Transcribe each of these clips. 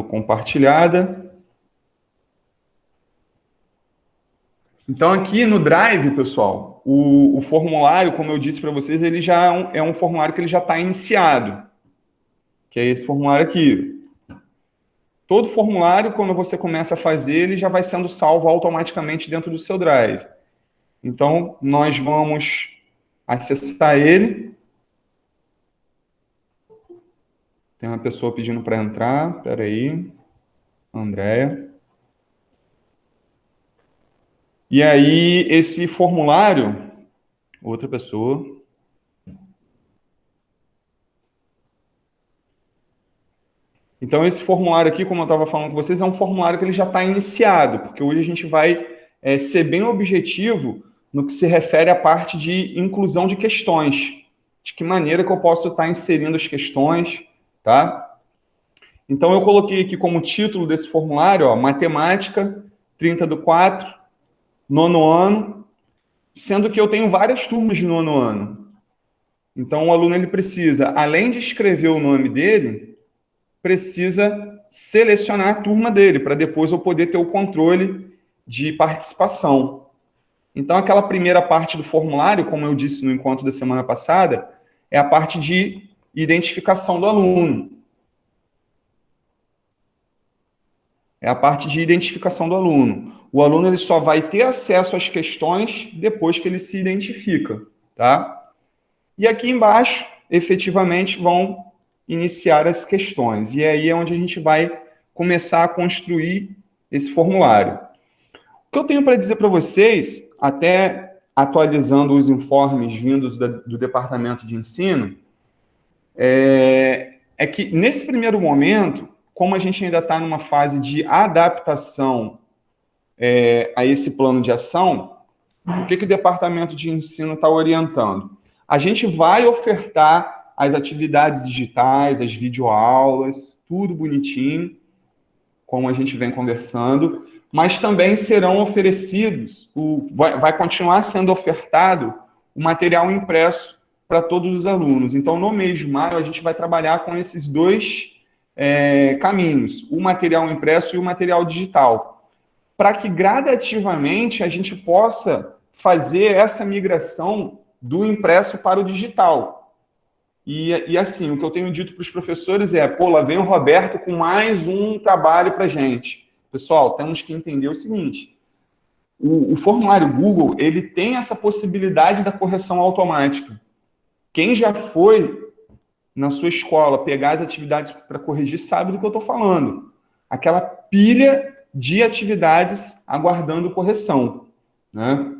compartilhada. Então, aqui no Drive, pessoal, o formulário, como eu disse para vocês, ele já é um formulário que ele já está iniciado, que é esse formulário aqui. Todo formulário, quando você começa a fazer, ele já vai sendo salvo automaticamente dentro do seu Drive. Então, nós vamos acessar ele. Tem uma pessoa pedindo para entrar. Espera aí. Andréia. E aí, esse formulário... Outra pessoa. Então, esse formulário aqui, como eu estava falando com vocês, é um formulário que ele já está iniciado, porque hoje a gente vai ser bem objetivo no que se refere à parte de inclusão de questões. De que maneira que eu posso estar inserindo as questões, tá? Então, eu coloquei aqui como título desse formulário, ó, Matemática, 30/4, nono ano, sendo que eu tenho várias turmas de nono ano. Então, o aluno ele precisa, além de escrever o nome dele, precisa selecionar a turma dele, para depois eu poder ter o controle de participação. Então, aquela primeira parte do formulário, como eu disse no encontro da semana passada, é a parte de identificação do aluno. É a parte de identificação do aluno. O aluno ele só vai ter acesso às questões depois que ele se identifica, tá? E aqui embaixo, efetivamente, vão iniciar as questões. E aí é onde a gente vai começar a construir esse formulário. O que eu tenho para dizer para vocês, até atualizando os informes vindos do Departamento de Ensino, é que nesse primeiro momento, como a gente ainda está numa fase de adaptação a esse plano de ação, o que o Departamento de Ensino está orientando? A gente vai ofertar as atividades digitais, as videoaulas, tudo bonitinho, como a gente vem conversando, mas também serão oferecidos, vai continuar sendo ofertado o material impresso para todos os alunos. Então, no mês de maio, a gente vai trabalhar com esses dois caminhos, o material impresso e o material digital, para que gradativamente a gente possa fazer essa migração do impresso para o digital. E assim, o que eu tenho dito para os professores é, pô, lá vem o Roberto com mais um trabalho para a gente. Pessoal, temos que entender o seguinte, o formulário Google, ele tem essa possibilidade da correção automática. Quem já foi na sua escola pegar as atividades para corrigir sabe do que eu estou falando. Aquela pilha de atividades aguardando correção, né?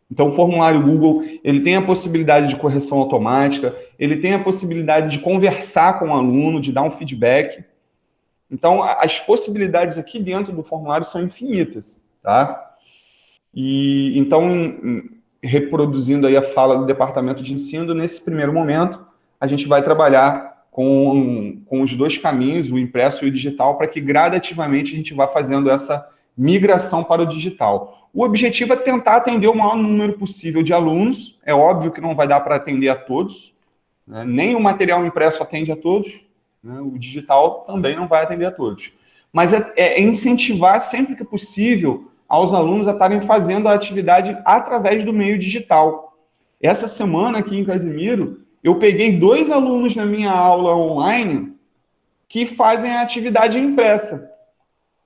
Então, o formulário Google, ele tem a possibilidade de correção automática, ele tem a possibilidade de conversar com o aluno, de dar um feedback. Então, as possibilidades aqui dentro do formulário são infinitas, tá? E, então, reproduzindo aí a fala do Departamento de Ensino, nesse primeiro momento, a gente vai trabalhar com os dois caminhos, o impresso e o digital, para que gradativamente a gente vá fazendo essa migração para o digital. O objetivo é tentar atender o maior número possível de alunos. É óbvio que não vai dar para atender a todos, né? Nem o material impresso atende a todos, né? O digital também não vai atender a todos. Mas é incentivar sempre que possível aos alunos a estarem fazendo a atividade através do meio digital. Essa semana aqui em Casimiro, eu peguei 2 alunos na minha aula online que fazem a atividade impressa.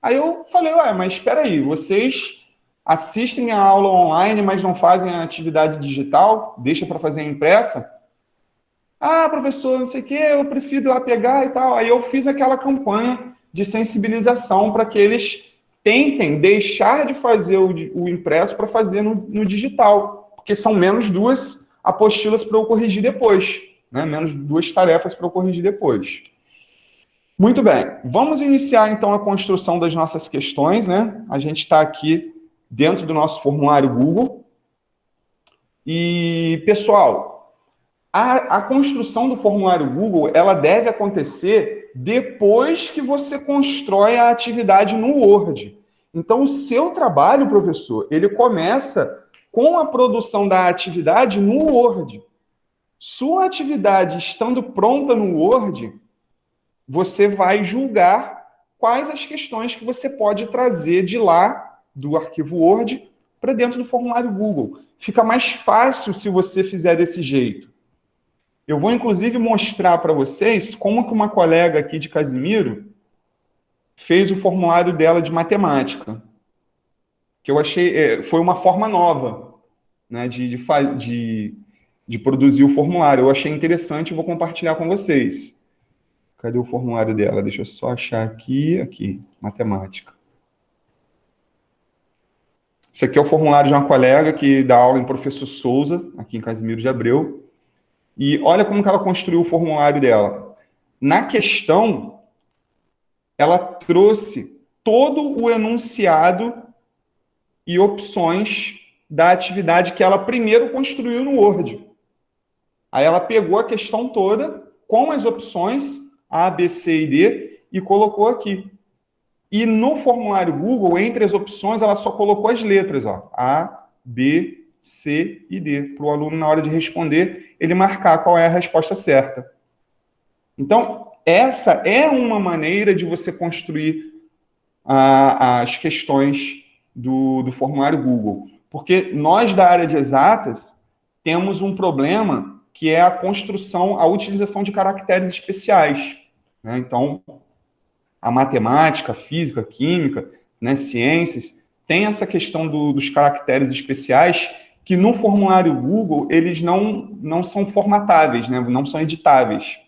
Aí eu falei, ué, mas espera aí, vocês assistem a aula online, mas não fazem a atividade digital? Deixa para fazer a impressa? Ah, professor, não sei o quê, eu prefiro ir lá pegar e tal. Aí eu fiz aquela campanha de sensibilização para que eles tentem deixar de fazer o impresso para fazer no digital, porque são menos 2 apostilas para eu corrigir depois, né? Menos 2 tarefas para eu corrigir depois. Muito bem, vamos iniciar então a construção das nossas questões, né? A gente está aqui dentro do nosso formulário Google. E, pessoal, a construção do formulário Google, ela deve acontecer depois que você constrói a atividade no Word. Então, o seu trabalho, professor, ele começa com a produção da atividade no Word. Sua atividade estando pronta no Word, você vai julgar quais as questões que você pode trazer de lá, do arquivo Word, para dentro do formulário Google. Fica mais fácil se você fizer desse jeito. Eu vou, inclusive, mostrar para vocês como que uma colega aqui de Casimiro fez o formulário dela de matemática, que eu achei, foi uma forma nova, né, de produzir o formulário. Eu achei interessante e vou compartilhar com vocês. Cadê o formulário dela? Deixa eu só achar aqui, matemática. Esse aqui é o formulário de uma colega que dá aula em Professor Souza, aqui em Casimiro de Abreu. E olha como que ela construiu o formulário dela. Na questão, ela trouxe todo o enunciado e opções da atividade que ela primeiro construiu no Word. Aí ela pegou a questão toda com as opções A, B, C e D e colocou aqui. E no formulário Google, entre as opções, ela só colocou as letras, ó, A, B, C e D, para o aluno, na hora de responder, ele marcar qual é a resposta certa. Então, essa é uma maneira de você construir as questões do formulário Google. Porque nós, da área de exatas, temos um problema que é a construção, a utilização de caracteres especiais, né? Então, a matemática, a física, a química, né, ciências, tem essa questão dos caracteres especiais que no formulário Google eles não são formatáveis, né, não são editáveis.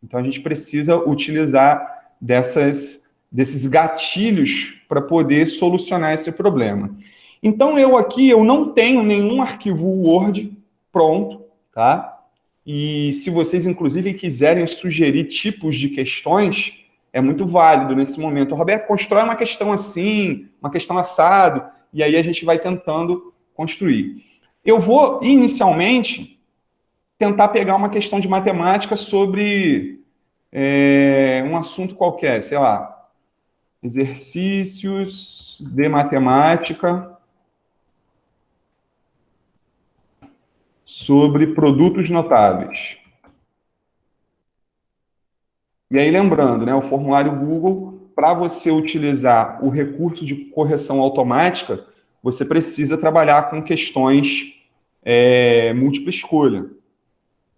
Então a gente precisa utilizar desses gatilhos para poder solucionar esse problema. Então eu não tenho nenhum arquivo Word pronto, tá? E se vocês inclusive quiserem sugerir tipos de questões, é muito válido nesse momento. Roberto, constrói uma questão assim, uma questão assado, e aí a gente vai tentando construir. Eu vou, inicialmente, tentar pegar uma questão de matemática sobre um assunto qualquer, sei lá, exercícios de matemática sobre produtos notáveis. E aí, lembrando, né, o formulário Google, para você utilizar o recurso de correção automática, você precisa trabalhar com questões múltipla escolha.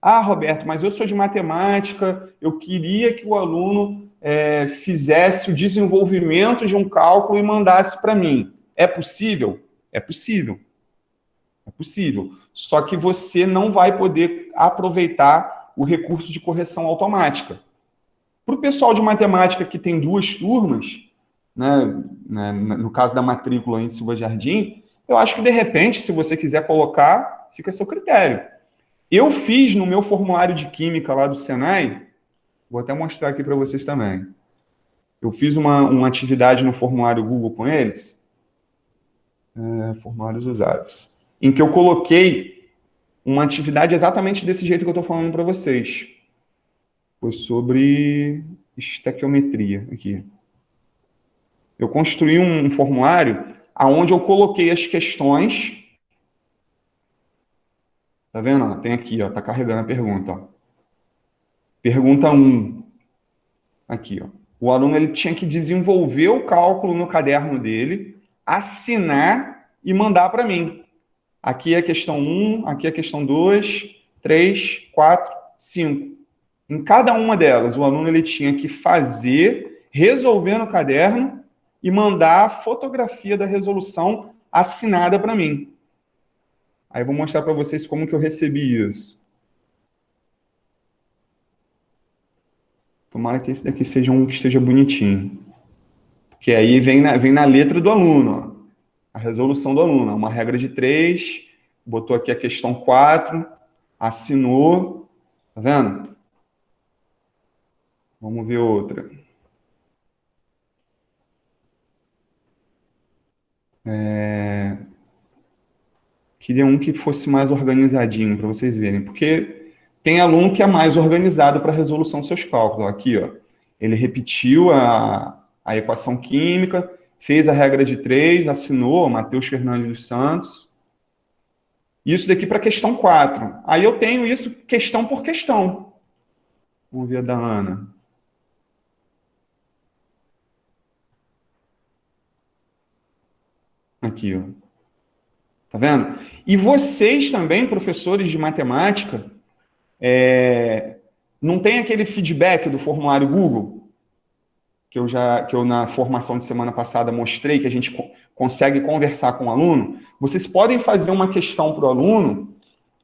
Ah, Roberto, mas eu sou de matemática, eu queria que o aluno fizesse o desenvolvimento de um cálculo e mandasse para mim. É possível? É possível. É possível. Só que você não vai poder aproveitar o recurso de correção automática. Para o pessoal de matemática que tem 2 turmas, né, no caso da matrícula em Silva Jardim, eu acho que, de repente, se você quiser colocar, fica a seu critério. Eu fiz no meu formulário de Química lá do Senai, vou até mostrar aqui para vocês também. Eu fiz uma atividade no formulário Google com eles, formulários usados, em que eu coloquei uma atividade exatamente desse jeito que eu estou falando para vocês. Foi sobre estequiometria aqui. Eu construí um formulário onde eu coloquei as questões. Tá vendo? Tem aqui, ó, tá carregando a pergunta. Ó. Pergunta 1. Aqui, ó. O aluno ele tinha que desenvolver o cálculo no caderno dele, assinar e mandar para mim. Aqui é a questão 1, aqui é a questão 2, 3, 4, 5. Em cada uma delas, o aluno ele tinha que fazer, resolver no caderno e mandar a fotografia da resolução assinada para mim. Aí eu vou mostrar para vocês como que eu recebi isso. Tomara que esse daqui seja um que esteja bonitinho. Porque aí vem na letra do aluno, ó, a resolução do aluno. Uma regra de 3, botou aqui a questão 4, assinou. Tá vendo? Vamos ver outra. Queria um que fosse mais organizadinho, para vocês verem. Porque tem aluno que é mais organizado para a resolução dos seus cálculos. Aqui, ó, ele repetiu a equação química, fez a regra de 3, assinou, Matheus Fernandes dos Santos. Isso daqui para a questão 4. Aí eu tenho isso questão por questão. Vamos ver a da Ana. Aqui, ó. Tá vendo? E vocês também, professores de matemática, não tem aquele feedback do formulário Google, que eu na formação de semana passada mostrei, que a gente consegue conversar com o aluno? Vocês podem fazer uma questão para o aluno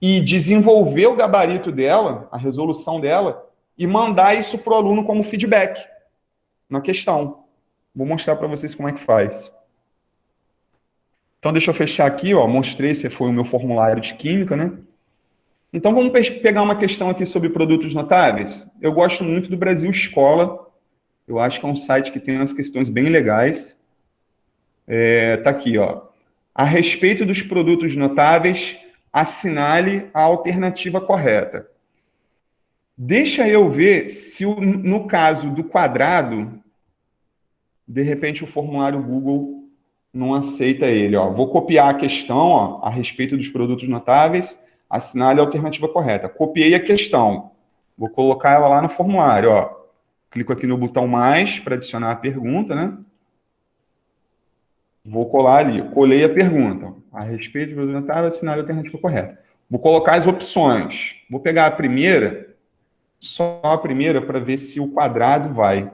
e desenvolver o gabarito dela, a resolução dela, e mandar isso para o aluno como feedback na questão. Vou mostrar para vocês como é que faz. Então, deixa eu fechar aqui, ó. Mostrei, esse foi o meu formulário de química, né? Então, vamos pegar uma questão aqui sobre produtos notáveis. Eu gosto muito do Brasil Escola. Eu acho que é um site que tem umas questões bem legais. Tá aqui, ó. A respeito dos produtos notáveis, assinale a alternativa correta. Deixa eu ver se, no caso do quadrado, de repente o formulário Google não aceita ele. Ó. Vou copiar a questão, ó, a respeito dos produtos notáveis, assinale a alternativa correta. Copiei a questão. Vou colocar ela lá no formulário. Ó. Clico aqui no botão mais para adicionar a pergunta, né? Vou colar ali. Colei a pergunta. A respeito dos produtos notáveis, assinale a alternativa correta. Vou colocar as opções. Vou pegar a primeira, só a primeira, para ver se o quadrado vai.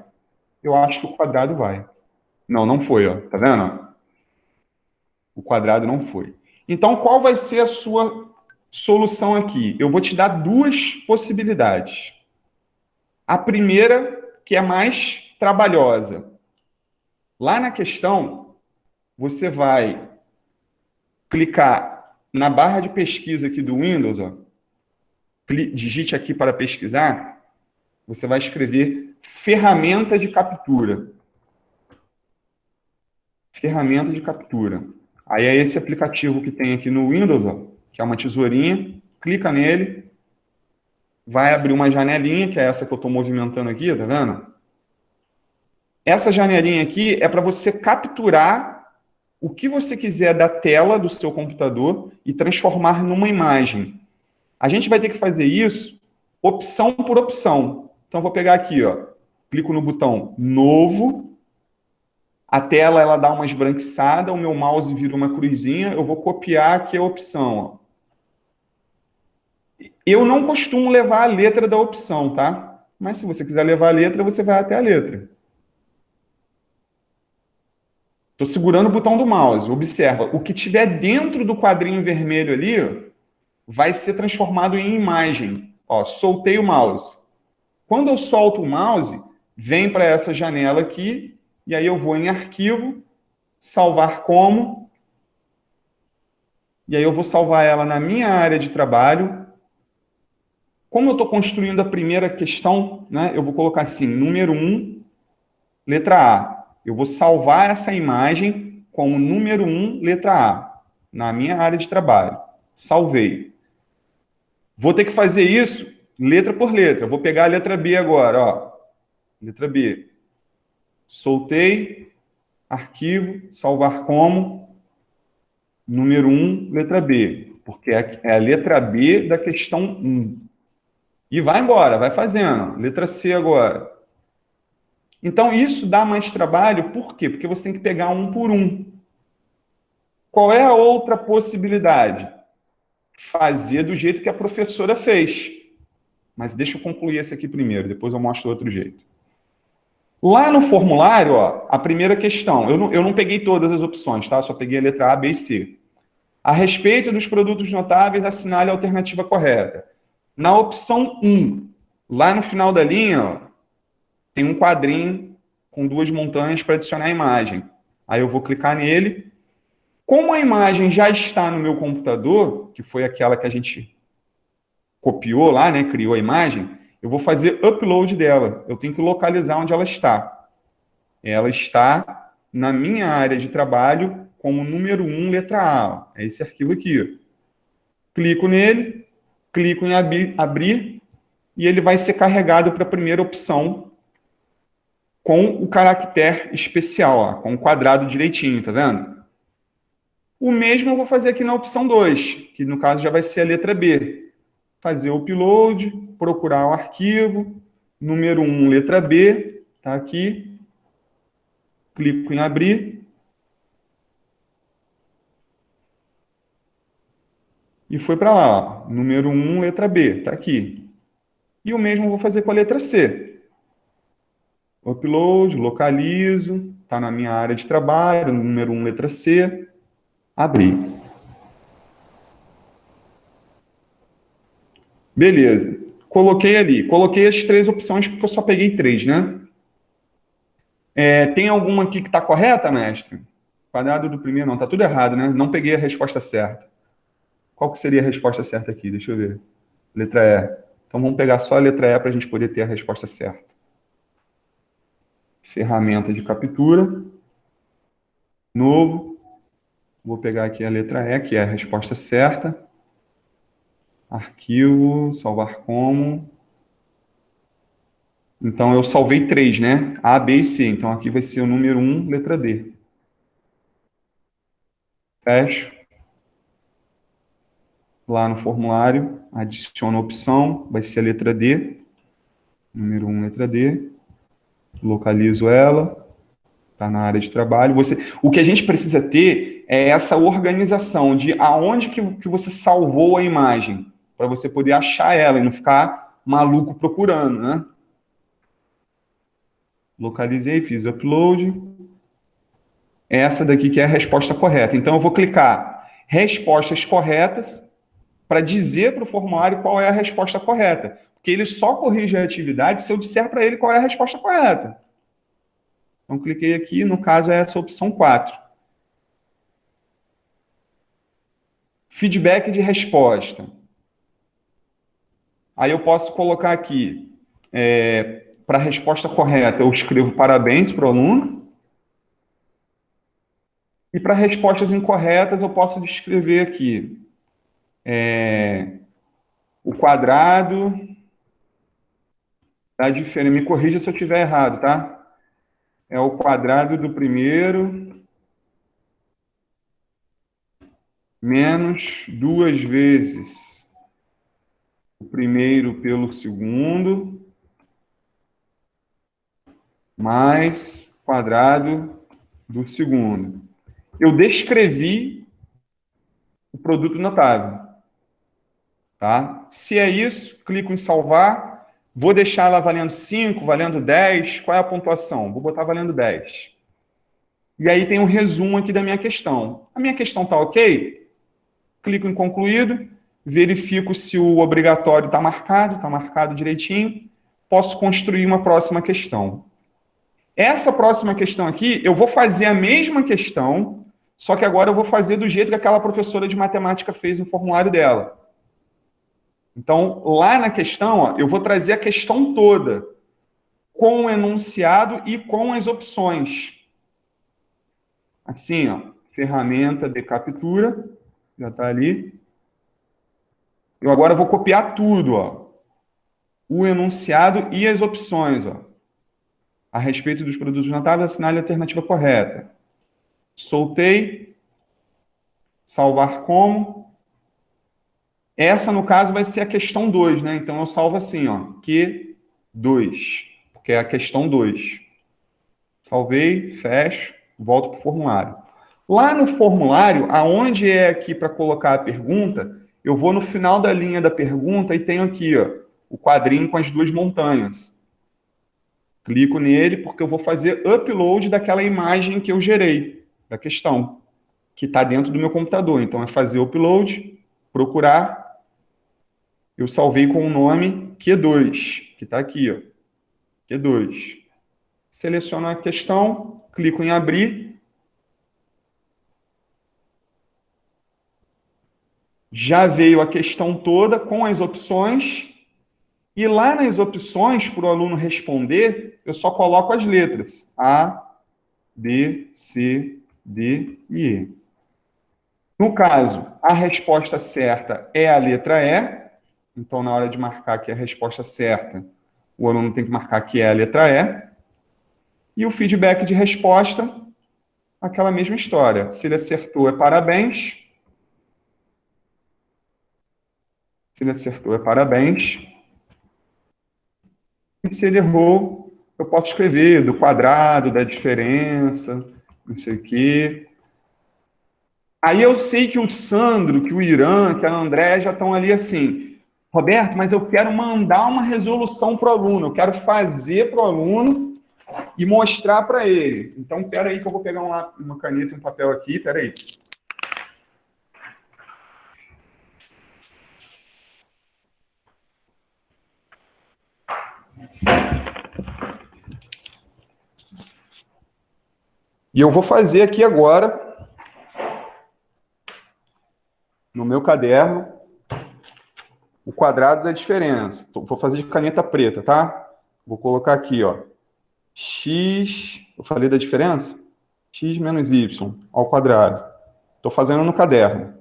Eu acho que o quadrado vai. Não, não foi, ó. Tá vendo? O quadrado não foi. Então, qual vai ser a sua solução aqui? Eu vou te dar duas possibilidades. A primeira, que é mais trabalhosa. Lá na questão, você vai clicar na barra de pesquisa aqui do Windows, ó. Digite aqui para pesquisar, você vai escrever ferramenta de captura. Ferramenta de captura. Aí é esse aplicativo que tem aqui no Windows, ó, que é uma tesourinha, clica nele, vai abrir uma janelinha, que é essa que eu estou movimentando aqui, tá vendo? Essa janelinha aqui é para você capturar o que você quiser da tela do seu computador e transformar numa imagem. A gente vai ter que fazer isso opção por opção. Então, eu vou pegar aqui, ó, clico no botão Novo, a tela ela dá uma esbranquiçada, o meu mouse vira uma cruzinha, eu vou copiar aqui a opção. Ó. Eu não costumo levar a letra da opção, tá? Mas se você quiser levar a letra, você vai até a letra. Estou segurando o botão do mouse. Observa, o que tiver dentro do quadrinho vermelho ali ó, vai ser transformado em imagem. Ó, soltei o mouse. Quando eu solto o mouse, vem para essa janela aqui, e aí eu vou em arquivo, salvar como, e aí eu vou salvar ela na minha área de trabalho. Como eu estou construindo a primeira questão, né, eu vou colocar assim, número 1, letra A. Eu vou salvar essa imagem como número 1, letra A, na minha área de trabalho. Salvei. Vou ter que fazer isso letra por letra. Vou pegar a letra B agora, ó. Letra B. Soltei, arquivo, salvar como, número 1, letra B, porque é a letra B da questão 1. E vai embora, vai fazendo. Letra C agora. Então, isso dá mais trabalho, por quê? Porque você tem que pegar um por um. Qual é a outra possibilidade? Fazer do jeito que a professora fez. Mas deixa eu concluir esse aqui primeiro, depois eu mostro outro jeito. Lá no formulário, ó, a primeira questão, eu não peguei todas as opções, tá? Só peguei a letra A, B e C. A respeito dos produtos notáveis, assinale a alternativa correta. Na opção 1, lá no final da linha, ó, tem um quadrinho com duas montanhas para adicionar a imagem. Aí eu vou clicar nele. Como a imagem já está no meu computador, que foi aquela que a gente copiou lá, né, criou a imagem, eu vou fazer upload dela. Eu tenho que localizar onde ela está. Ela está na minha área de trabalho como número 1, letra A. É esse arquivo aqui. Clico nele, clico em abrir e ele vai ser carregado para a primeira opção com o caractere especial, ó, com o quadrado direitinho, tá vendo? O mesmo eu vou fazer aqui na opção 2, que no caso já vai ser a letra B. Fazer o upload, procurar o arquivo, número 1, letra B, tá aqui. Clico em abrir. E foi para lá, ó. Número 1, letra B, está aqui. E o mesmo eu vou fazer com a letra C. Upload, localizo, está na minha área de trabalho, número 1, letra C, abrir. Beleza. Coloquei ali. Coloquei as 3 opções porque eu só peguei 3, né? Tem alguma aqui que está correta, mestre? Quadrado do primeiro, não. Está tudo errado, né? Não peguei a resposta certa. Qual que seria a resposta certa aqui? Deixa eu ver. Letra E. Então, vamos pegar só a letra E para a gente poder ter a resposta certa. Ferramenta de captura. Novo. Vou pegar aqui a letra E, que é a resposta certa. Arquivo, salvar como. Então, eu salvei 3, né? A, B e C. Então, aqui vai ser o número 1, letra D. Fecho. Lá no formulário, adiciono a opção, vai ser a letra D. Número 1, letra D. Localizo ela. Está na área de trabalho. O que a gente precisa ter é essa organização de aonde que você salvou a imagem, para você poder achar ela e não ficar maluco procurando, né? Localizei, fiz upload. Essa daqui que é a resposta correta. Então, eu vou clicar respostas corretas para dizer para o formulário qual é a resposta correta. Porque ele só corrige a atividade se eu disser para ele qual é a resposta correta. Então, cliquei aqui, no caso é essa opção 4. Feedback de resposta. Aí eu posso colocar aqui, para a resposta correta, eu escrevo parabéns para o aluno. E para respostas incorretas, eu posso escrever aqui o quadrado da diferença. Me corrija se eu estiver errado, tá? É o quadrado do primeiro menos 2 vezes o primeiro pelo segundo mais quadrado do segundo. Eu descrevi o produto notável. Tá? Se é isso, clico em salvar. Vou deixar ela valendo 5, valendo 10. Qual é a pontuação? Vou botar valendo 10. E aí tem um resumo aqui da minha questão. A minha questão está ok? Clico em concluído, verifico se o obrigatório está marcado direitinho. Posso construir uma próxima questão. Essa próxima questão aqui, eu vou fazer a mesma questão, só que agora eu vou fazer do jeito que aquela professora de matemática fez no formulário dela. Então, lá na questão, ó, eu vou trazer a questão toda, com o enunciado e com as opções. Assim, ó, ferramenta de captura, já está ali. Eu agora vou copiar tudo, ó. O enunciado e as opções, ó. A respeito dos produtos notáveis, assinale a alternativa correta. Soltei. Salvar como. Essa, no caso, vai ser a questão 2, né? Então, eu salvo assim, ó, Q2, porque é a questão 2. Salvei, fecho, volto para o formulário. Lá no formulário, aonde é aqui para colocar a pergunta, eu vou no final da linha da pergunta e tenho aqui, ó, o quadrinho com as 2 montanhas. Clico nele porque eu vou fazer upload daquela imagem que eu gerei, da questão, que está dentro do meu computador. Então, é fazer upload, procurar. Eu salvei com o nome Q2, que está aqui, ó, Q2. Seleciono a questão, clico em abrir. Já veio a questão toda com as opções. E lá nas opções, para o aluno responder, eu só coloco as letras. A, B, C, D e E. No caso, a resposta certa é a letra E. Então, na hora de marcar aqui a resposta certa, o aluno tem que marcar que é a letra E. E o feedback de resposta, aquela mesma história. Se ele acertou, é parabéns. Se ele acertou, é parabéns. E se ele errou, eu posso escrever do quadrado, da diferença, não sei o quê. Aí eu sei que o Sandro, que o Irã, que a André já estão ali assim, Roberto, mas eu quero mandar uma resolução para o aluno, eu quero fazer para o aluno e mostrar para ele. Então, espera aí que eu vou pegar uma caneta e um papel aqui, espera aí. E eu vou fazer aqui agora, no meu caderno, o quadrado da diferença. Vou fazer de caneta preta, tá? Vou colocar aqui, ó. X, eu falei da diferença? X menos Y ao quadrado. Estou fazendo no caderno.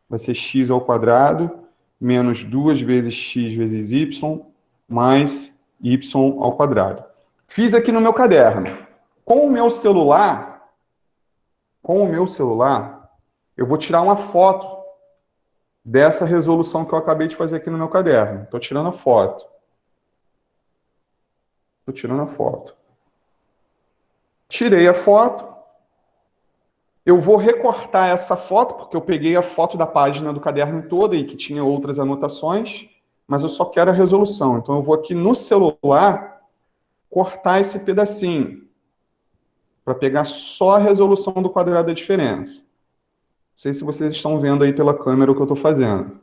Vai ser x ao quadrado menos 2 vezes x vezes y mais y ao quadrado. Fiz aqui no meu caderno. Com o meu celular, eu vou tirar uma foto dessa resolução que eu acabei de fazer aqui no meu caderno. Estou tirando a foto. Tirei a foto. Eu vou recortar essa foto, porque eu peguei a foto da página do caderno toda e que tinha outras anotações, mas eu só quero a resolução. Então, eu vou aqui no celular cortar esse pedacinho, para pegar só a resolução do quadrado da diferença. Não sei se vocês estão vendo aí pela câmera o que eu estou fazendo.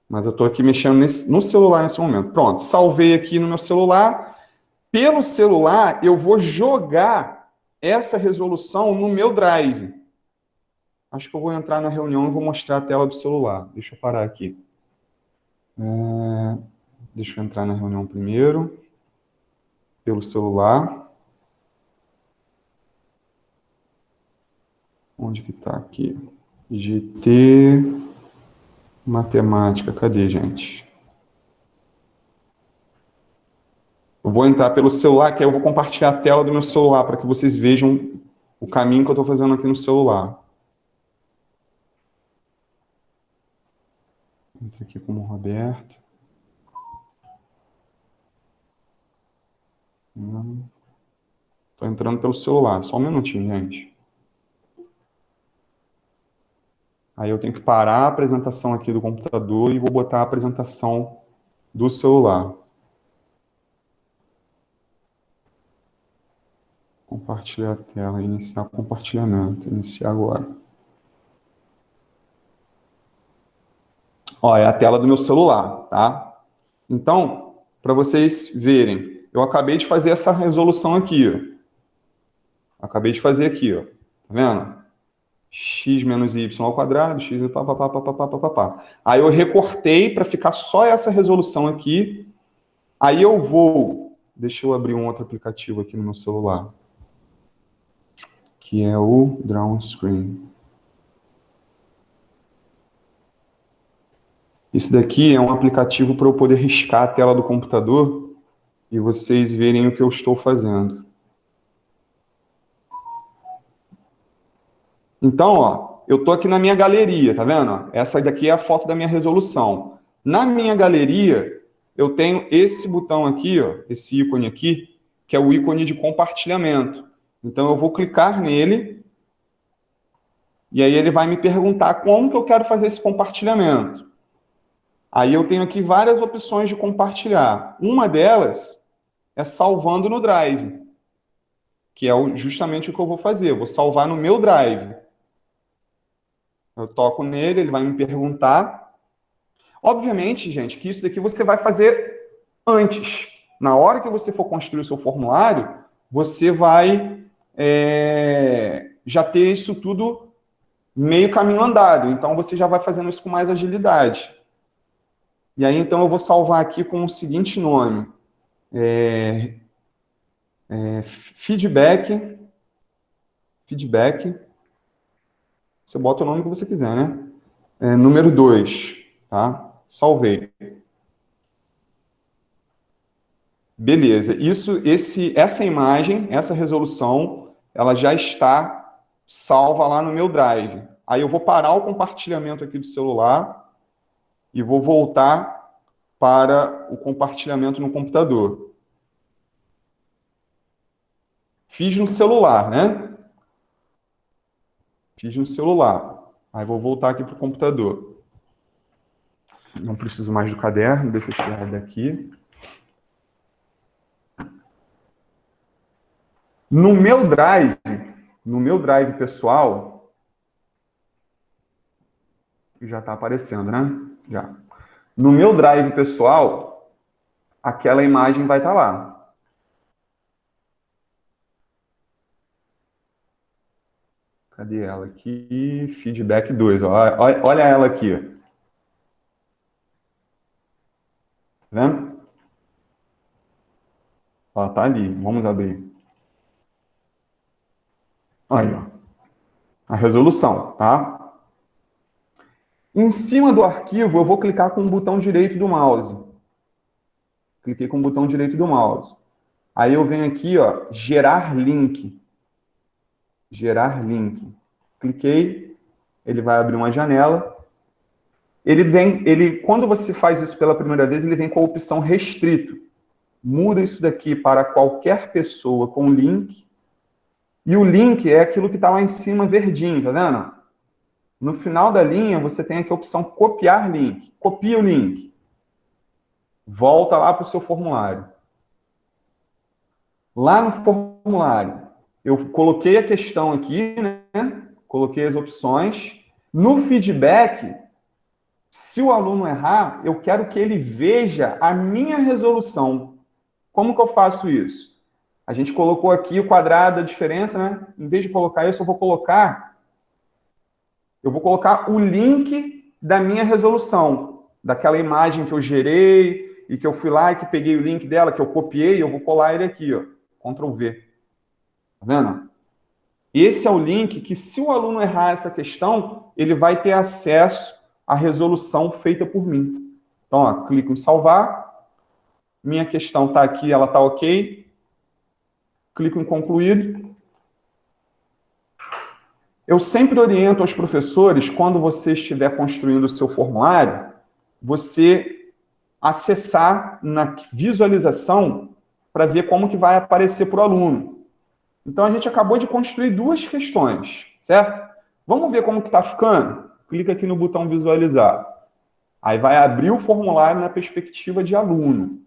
Mas eu estou aqui mexendo no celular nesse momento. Pronto, salvei aqui no meu celular. Pelo celular, eu vou jogar essa resolução no meu Drive. Acho que eu vou entrar na reunião e vou mostrar a tela do celular. Deixa eu parar aqui. Deixa eu entrar na reunião primeiro. Pelo celular. Onde que está aqui? GT Matemática. Cadê, gente? Eu vou entrar pelo celular, que aí eu vou compartilhar a tela do meu celular para que vocês vejam o caminho que eu estou fazendo aqui no celular. Entra aqui como Roberto. Estou entrando pelo celular. Só um minutinho, gente. Aí eu tenho que parar a apresentação aqui do computador e vou botar a apresentação do celular. Compartilhar a tela, iniciar compartilhamento. Iniciar agora. Ó, é a tela do meu celular, tá? Então, para vocês verem, eu acabei de fazer essa resolução aqui, ó. Acabei de fazer aqui, ó. Tá vendo? X menos y ao quadrado, x pá. Aí eu recortei para ficar só essa resolução aqui. Aí eu vou... Deixa eu abrir um outro aplicativo aqui no meu celular. Que é o Draw Screen. Isso daqui é um aplicativo para eu poder riscar a tela do computador e vocês verem o que eu estou fazendo. Então, ó, eu estou aqui na minha galeria, tá vendo? Essa daqui é a foto da minha resolução. Na minha galeria, eu tenho esse botão aqui, ó, esse ícone aqui, que é o ícone de compartilhamento. Então, eu vou clicar nele e aí ele vai me perguntar como que eu quero fazer esse compartilhamento. Aí eu tenho aqui várias opções de compartilhar. Uma delas é salvando no Drive, que é justamente o que eu vou fazer. Eu vou salvar no meu Drive. Eu toco nele, ele vai me perguntar. Obviamente, gente, que isso daqui você vai fazer antes. Na hora que você for construir o seu formulário, você vai já ter isso tudo meio caminho andado. Então, você já vai fazendo isso com mais agilidade. E aí, então, eu vou salvar aqui com o seguinte nome. Feedback. Você bota o nome que você quiser, né? Número 2, tá? Salvei. Beleza. Essa imagem, essa resolução, ela já está salva lá no meu Drive. Aí eu vou parar o compartilhamento aqui do celular e vou voltar para o compartilhamento no computador. Fiz no celular, né? Fiz no celular. Aí vou voltar aqui para o computador. Não preciso mais do caderno, deixa eu tirar daqui. No meu Drive pessoal, já está aparecendo, né? Já. No meu Drive pessoal, aquela imagem vai estar lá. Cadê ela aqui? Feedback 2. Olha ela aqui. Tá vendo? Ela tá ali. Vamos abrir. Aí, ó. A resolução, tá? Em cima do arquivo, eu vou clicar com o botão direito do mouse. Cliquei com o botão direito do mouse. Aí eu venho aqui, ó, gerar link. Gerar link. Cliquei, ele vai abrir uma janela. Quando você faz isso pela primeira vez, ele vem com a opção restrito. Muda isso daqui para qualquer pessoa com link. E o link é aquilo que está lá em cima verdinho, tá vendo? No final da linha, você tem aqui a opção copiar link. Copia o link. Volta lá para o seu formulário. Lá no formulário, eu coloquei a questão aqui, né? Coloquei as opções. No feedback, se o aluno errar, eu quero que ele veja a minha resolução. Como que eu faço isso? A gente colocou aqui o quadrado da diferença, né? Em vez de colocar isso, eu vou colocar o link da minha resolução, daquela imagem que eu gerei e que eu fui lá e que peguei o link dela, que eu copiei, eu vou colar ele aqui, ó. Ctrl V. Tá vendo? Esse é o link que, se o aluno errar essa questão, ele vai ter acesso à resolução feita por mim. Então, ó, clico em salvar. Minha questão está aqui, ela está ok. Clico em concluído. Eu sempre oriento aos professores, quando você estiver construindo o seu formulário, você acessar na visualização para ver como que vai aparecer para o aluno. Então, a gente acabou de construir duas questões, certo? Vamos ver como que está ficando? Clica aqui no botão visualizar. Aí vai abrir o formulário na perspectiva de aluno.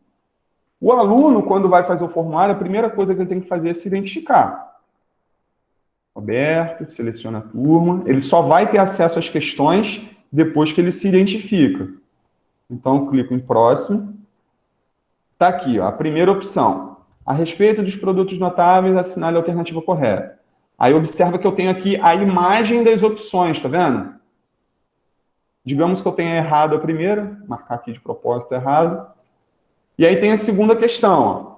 O aluno, quando vai fazer o formulário, a primeira coisa que ele tem que fazer é se identificar. Roberto, seleciona a turma. Ele só vai ter acesso às questões depois que ele se identifica. Então, eu clico em próximo. Está aqui, ó, a primeira opção. A respeito dos produtos notáveis, assinale a alternativa correta. Aí observa que eu tenho aqui a imagem das opções, tá vendo? Digamos que eu tenha errado a primeira, marcar aqui de propósito errado. E aí tem a segunda questão, ó.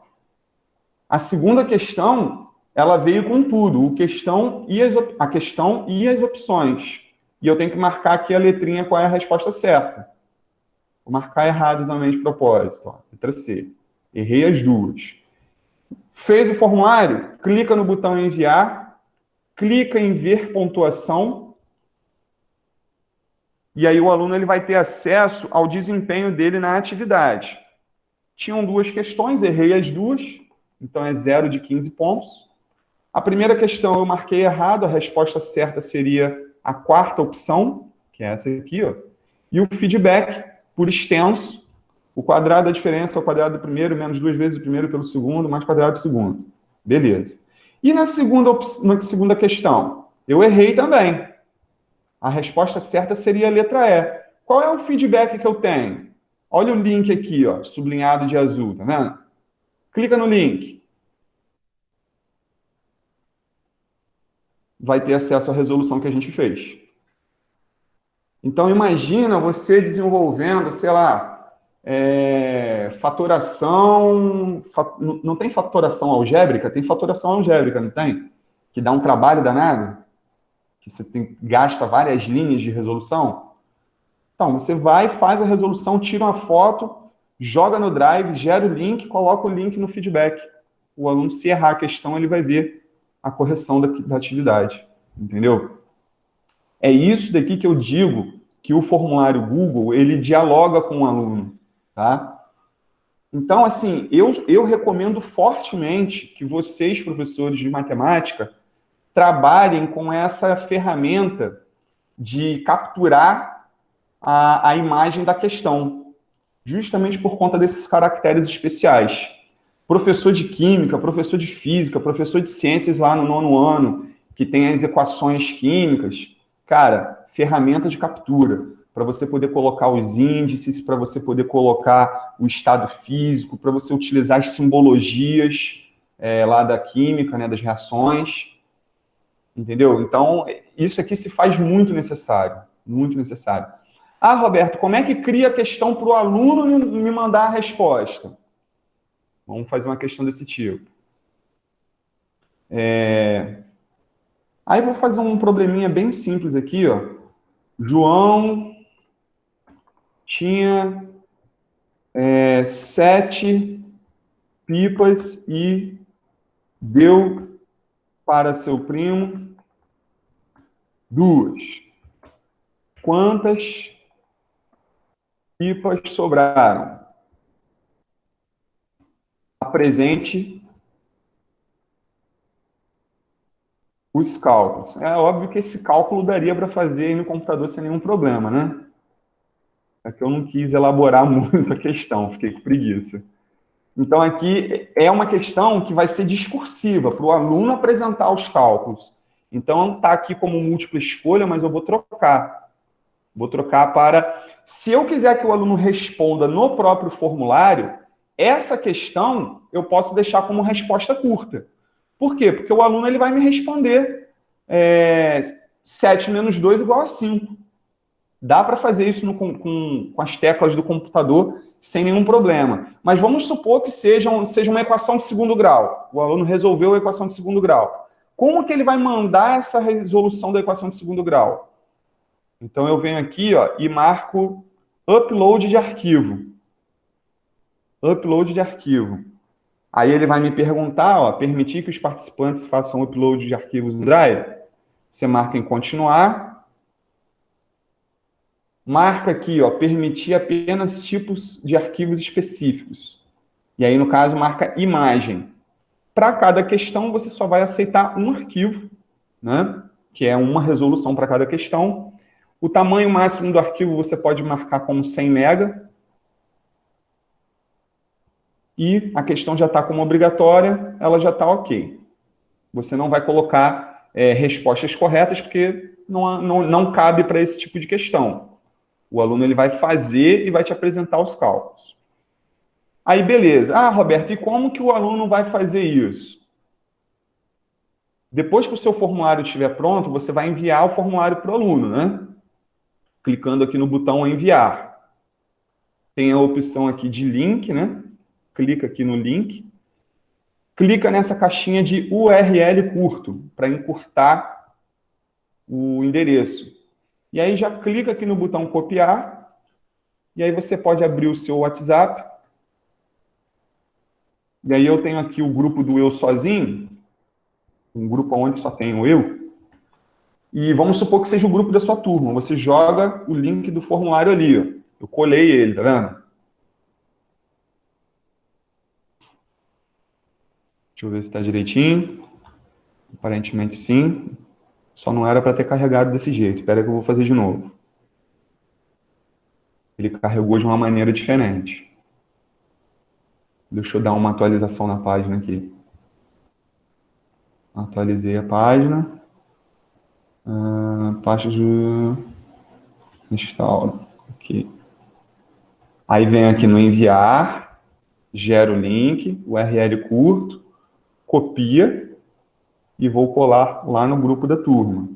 A segunda questão, ela veio com tudo, a questão e as opções. E eu tenho que marcar aqui a letrinha qual é a resposta certa. Vou marcar errado também de propósito, ó. Letra C. Errei as duas. Fez o formulário? Clica no botão enviar, clica em ver pontuação, e aí o aluno ele vai ter acesso ao desempenho dele na atividade. Tinham duas questões, errei as duas, então é 0 de 15 pontos. A primeira questão eu marquei errado, a resposta certa seria a quarta opção, que é essa aqui, ó. E o feedback, por extenso, o quadrado da diferença é o quadrado do primeiro, menos 2 vezes o primeiro pelo segundo, mais quadrado do segundo. Beleza. E na segunda questão, eu errei também. A resposta certa seria a letra E. Qual é o feedback que eu tenho? Olha o link aqui, ó, sublinhado de azul, tá vendo? Clica no link. Vai ter acesso à resolução que a gente fez. Então, imagina você desenvolvendo, sei lá, fatoração... Não tem fatoração algébrica? Tem fatoração algébrica, não tem? Que dá um trabalho danado? Que você gasta várias linhas de resolução? Então, você vai, faz a resolução, tira uma foto, joga no Drive, gera o link, coloca o link no feedback. O aluno, se errar a questão, ele vai ver a correção da atividade. Entendeu? É isso daqui que eu digo que o formulário Google, ele dialoga com o aluno. Tá? Então, assim, eu recomendo fortemente que vocês, professores de matemática, trabalhem com essa ferramenta de capturar a imagem da questão, justamente por conta desses caracteres especiais. Professor de química, professor de física, professor de ciências lá no 9º ano, que tem as equações químicas, cara, ferramenta de captura, para você poder colocar os índices, para você poder colocar o estado físico, para você utilizar as simbologias lá da química, né, das reações, entendeu? Então, isso aqui se faz muito necessário, muito necessário. Ah, Roberto, como é que cria a questão para o aluno me mandar a resposta? Vamos fazer uma questão desse tipo. Aí vou fazer um probleminha bem simples aqui, ó. João tinha 7 pipas e deu para seu primo 2. Quantas pipas sobraram? Apresente os cálculos. É óbvio que esse cálculo daria para fazer aí no computador sem nenhum problema, né? É que eu não quis elaborar muito a questão, fiquei com preguiça. Então, aqui é uma questão que vai ser discursiva, para o aluno apresentar os cálculos. Então, está aqui como múltipla escolha, mas eu vou trocar. Vou trocar para... Se eu quiser que o aluno responda no próprio formulário, essa questão eu posso deixar como resposta curta. Por quê? Porque o aluno ele vai me responder 7 menos 2 igual a 5. Dá para fazer isso com as teclas do computador sem nenhum problema. Mas vamos supor que seja uma equação de segundo grau. O aluno resolveu a equação de segundo grau. Como que ele vai mandar essa resolução da equação de segundo grau? Então, eu venho aqui e marco upload de arquivo. Upload de arquivo. Aí ele vai me perguntar, permitir que os participantes façam upload de arquivos no Drive. Você marca em continuar. Marca aqui, permitir apenas tipos de arquivos específicos. E aí, no caso, marca imagem. Para cada questão, você só vai aceitar um arquivo, né? Que é uma resolução para cada questão. O tamanho máximo do arquivo você pode marcar como 100 MB. E a questão já está como obrigatória, ela já está ok. Você não vai colocar respostas corretas, porque não cabe para esse tipo de questão. O aluno ele vai fazer e vai te apresentar os cálculos. Aí, beleza. Ah, Roberto, e como que o aluno vai fazer isso? Depois que o seu formulário estiver pronto, você vai enviar o formulário para o aluno, né? Clicando aqui no botão enviar. Tem a opção aqui de link, né? Clica aqui no link. Clica nessa caixinha de URL curto, para encurtar o endereço. E aí já clica aqui no botão copiar. E aí você pode abrir o seu WhatsApp. E aí eu tenho aqui o grupo do Eu Sozinho, um grupo onde só tenho eu. E vamos supor que seja o grupo da sua turma. Você joga o link do formulário ali. Ó. Eu colei ele, tá vendo? Deixa eu ver se está direitinho. Aparentemente sim. Só não era para ter carregado desse jeito. Espera que eu vou fazer de novo. Ele carregou de uma maneira diferente. Deixa eu dar uma atualização na página aqui. Atualizei a página. Pasta de install. Aqui. Aí vem aqui no enviar, gera o link, URL curto, copia e vou colar lá no grupo da turma.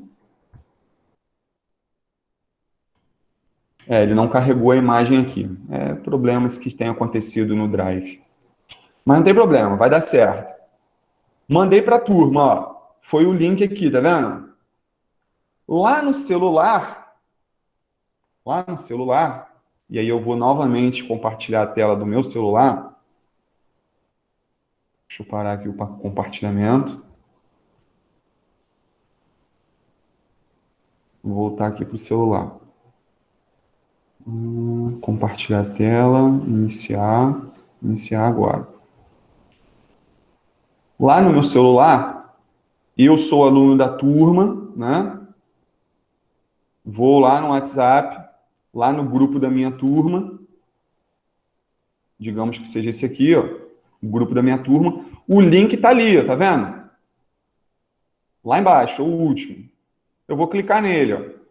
Ele não carregou a imagem aqui. Problemas que têm acontecido no Drive. Mas não tem problema, vai dar certo. Mandei para a turma, ó. Foi o link aqui, tá vendo? Lá no celular, e aí eu vou novamente compartilhar a tela do meu celular. Deixa eu parar aqui o compartilhamento. Vou voltar aqui para o celular. Compartilhar a tela, iniciar agora. Lá no meu celular, eu sou aluno da turma, né? Vou lá no WhatsApp, lá no grupo da minha turma, digamos que seja esse aqui, ó, o grupo da minha turma. O link está ali, ó, tá vendo? Lá embaixo, o último. Eu vou clicar nele, ó.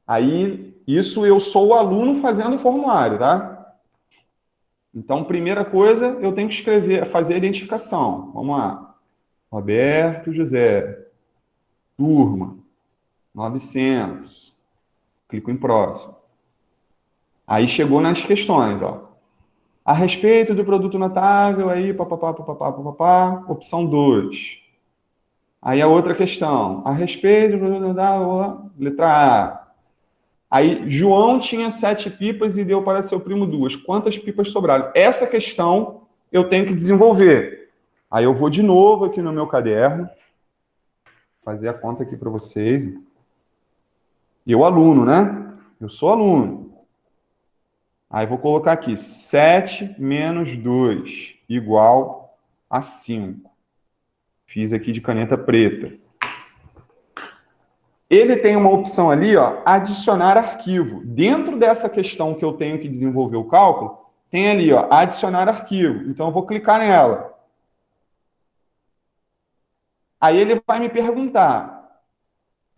Aí, isso eu sou o aluno fazendo o formulário, tá? Então, primeira coisa, eu tenho que escrever, fazer a identificação. Vamos lá. Roberto José, turma, 900. Clico em próximo. Aí chegou nas questões, ó. A respeito do produto notável, aí, papapá, papapá, papapá, opção 2. Aí a outra questão, a respeito do produto notável, letra A. Aí, João tinha 7 pipas e deu para seu primo 2. Quantas pipas sobraram? Essa questão eu tenho que desenvolver. Aí eu vou de novo aqui no meu caderno, fazer a conta aqui para vocês. Eu, aluno, né? Eu sou aluno. Aí vou colocar aqui, 7 menos 2 igual a 5. Fiz aqui de caneta preta. Ele tem uma opção ali, ó, adicionar arquivo. Dentro dessa questão que eu tenho que desenvolver o cálculo, tem ali, ó, adicionar arquivo. Então eu vou clicar nela. Aí ele vai me perguntar,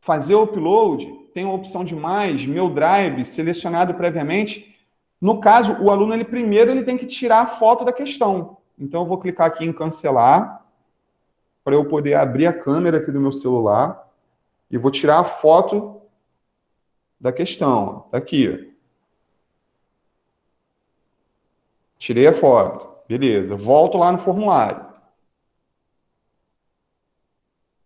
fazer o upload, tem uma opção de mais, meu drive selecionado previamente. No caso, o aluno, primeiro tem que tirar a foto da questão. Então eu vou clicar aqui em cancelar, para eu poder abrir a câmera aqui do meu celular, e vou tirar a foto da questão. Tá aqui. Tirei a foto. Beleza. Volto lá no formulário.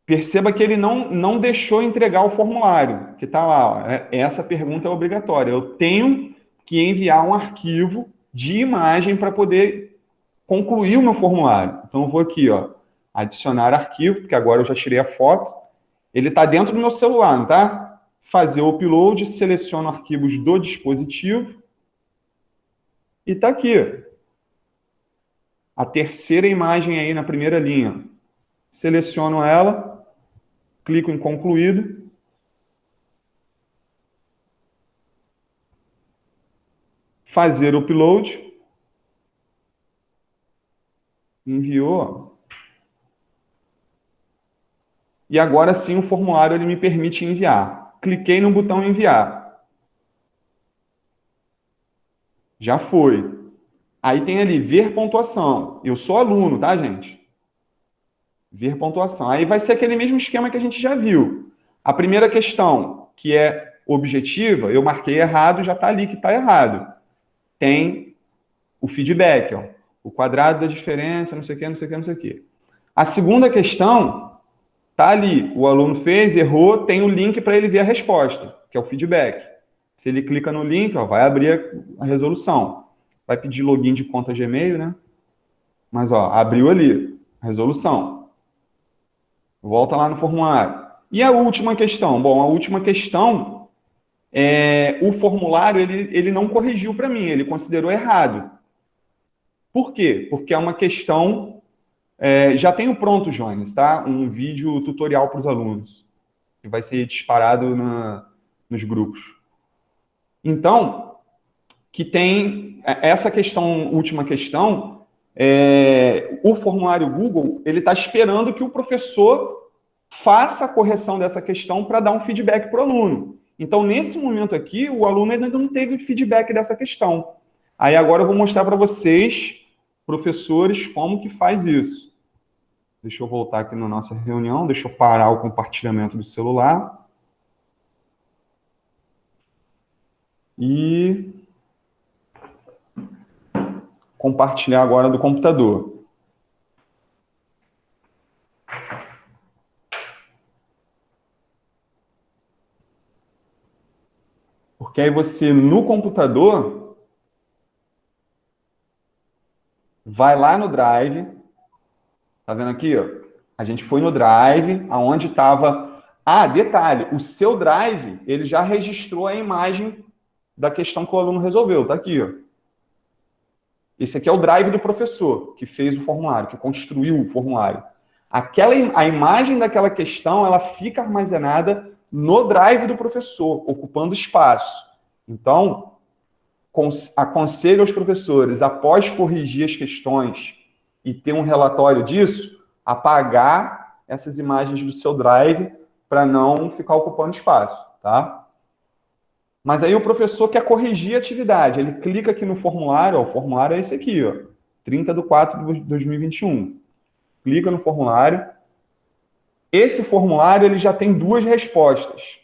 Perceba que ele não deixou entregar o formulário, que está lá. Ó. Essa pergunta é obrigatória. Eu tenho que enviar um arquivo de imagem para poder concluir o meu formulário. Então, eu vou aqui, ó, adicionar arquivo, porque agora eu já tirei a foto. Ele está dentro do meu celular, não tá? Fazer o upload, seleciono arquivos do dispositivo e está aqui. A terceira imagem aí na primeira linha. Seleciono ela, clico em concluído. Fazer o upload. Enviou. E agora sim o formulário ele me permite enviar. Cliquei no botão enviar. Já foi. Aí tem ali ver pontuação. Eu sou aluno, tá, gente? Ver pontuação. Aí vai ser aquele mesmo esquema que a gente já viu. A primeira questão, que é objetiva, eu marquei errado, já está ali que está errado. Tem o feedback, ó, o quadrado da diferença, não sei o que, não sei o que, não sei o que. A segunda questão está ali. O aluno fez, errou, tem o link para ele ver a resposta, que é o feedback. Se ele clica no link, ó, vai abrir a resolução. Vai pedir login de conta Gmail, né? Mas, ó, abriu ali a resolução. Volta lá no formulário. E a última questão? Bom, a última questão, o formulário ele não corrigiu para mim, ele considerou errado. Por quê? Porque é uma questão... já tenho pronto, Jones, tá? Um vídeo tutorial para os alunos, que vai ser disparado nos grupos. Então, que tem essa questão, última questão, o formulário Google, ele está esperando que o professor faça a correção dessa questão para dar um feedback para o aluno. Então, nesse momento aqui, o aluno ainda não teve feedback dessa questão. Aí agora eu vou mostrar para vocês, professores, como que faz isso. Deixa eu voltar aqui na nossa reunião, deixa eu parar o compartilhamento do celular. E compartilhar agora do computador. Porque aí você, no computador, vai lá no Drive. Tá vendo aqui, ó? A gente foi no Drive, aonde estava... Ah, detalhe, o seu Drive, ele já registrou a imagem da questão que o aluno resolveu. Tá aqui, ó. Esse aqui é o Drive do professor, que fez o formulário, que construiu o formulário. A imagem daquela questão, ela fica armazenada no drive do professor, ocupando espaço. Então, aconselho aos professores, após corrigir as questões e ter um relatório disso, apagar essas imagens do seu drive para não ficar ocupando espaço, tá? Mas aí o professor quer corrigir a atividade, ele clica aqui no formulário, ó, o formulário é esse aqui, ó, 30/4/2021. Clica no formulário. Esse formulário ele já tem duas respostas.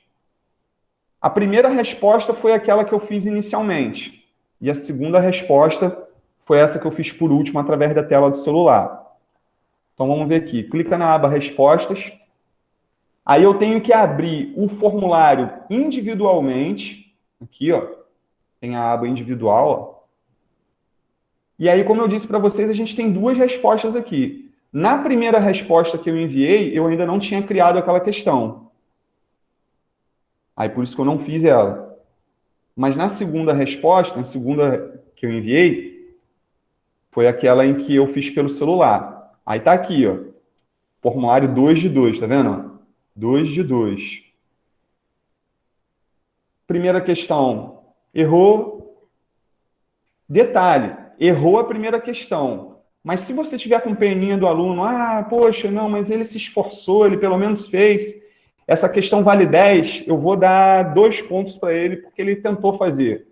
A primeira resposta foi aquela que eu fiz inicialmente. E a segunda resposta foi essa que eu fiz por último, através da tela do celular. Então, vamos ver aqui. Clica na aba Respostas. Aí eu tenho que abrir o formulário individualmente. Aqui, ó. Tem a aba Individual, ó. E aí, como eu disse para vocês, a gente tem duas respostas aqui. Na primeira resposta que eu enviei, eu ainda não tinha criado aquela questão. Aí, por isso que eu não fiz ela. Mas na segunda resposta, na segunda que eu enviei, foi aquela em que eu fiz pelo celular. Aí tá aqui, ó. Formulário 2 de 2, tá vendo? 2 de 2. Primeira questão, errou. Detalhe, errou a primeira questão. Mas se você tiver com peninha do aluno, poxa, não, mas ele se esforçou, ele pelo menos fez. Essa questão vale 10, eu vou dar 2 pontos para ele, porque ele tentou fazer.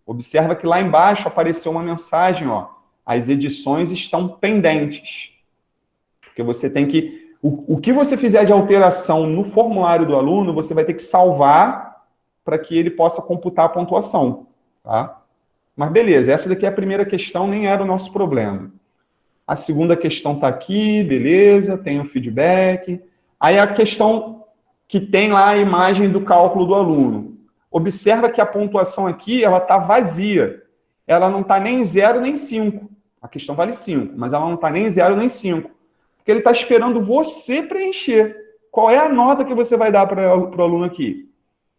Observa que lá embaixo apareceu uma mensagem, ó. As edições estão pendentes. Porque você tem que... O que você fizer de alteração no formulário do aluno, você vai ter que salvar para que ele possa computar a pontuação. Tá? Mas beleza, essa daqui é a primeira questão, nem era o nosso problema. A segunda questão está aqui, beleza, tem o feedback. Aí a questão que tem lá a imagem do cálculo do aluno. Observa que a pontuação aqui, ela está vazia. Ela não está nem 0 nem 5. A questão vale 5, mas ela não está nem 0 nem 5. Porque ele está esperando você preencher. Qual é a nota que você vai dar para o aluno aqui?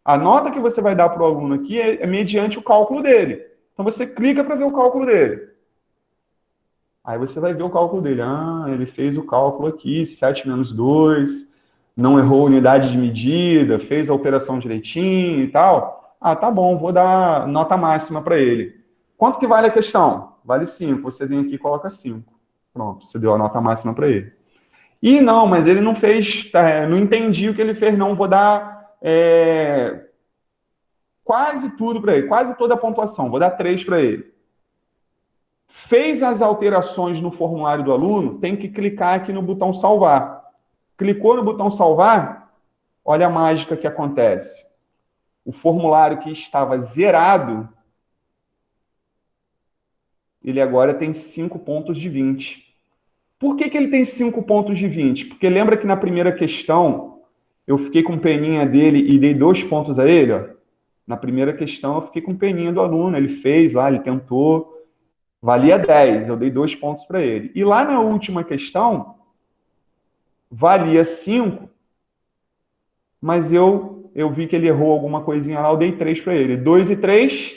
A nota que você vai dar para o aluno aqui é mediante o cálculo dele. Então você clica para ver o cálculo dele. Aí você vai ver o cálculo dele. Ele fez o cálculo aqui, 7 menos 2, não errou a unidade de medida, fez a operação direitinho e tal. Tá bom, vou dar nota máxima para ele. Quanto que vale a questão? Vale 5. Você vem aqui e coloca 5. Pronto, você deu a nota máxima para ele. E não, mas ele não fez, não entendi o que ele fez, não. Vou dar quase tudo para ele, quase toda a pontuação. Vou dar 3 para ele. Fez as alterações no formulário do aluno, tem que clicar aqui no botão salvar. Clicou no botão salvar, olha a mágica que acontece. O formulário que estava zerado, ele agora tem 5 pontos de 20. Por que ele tem 5 pontos de 20? Porque lembra que na primeira questão, eu fiquei com peninha dele e dei 2 pontos a ele? Ó. Na primeira questão, eu fiquei com peninha do aluno, ele fez lá, ele tentou... Valia 10, eu dei 2 pontos para ele. E lá na última questão, valia 5, mas eu vi que ele errou alguma coisinha lá, eu dei 3 para ele. 2 e 3,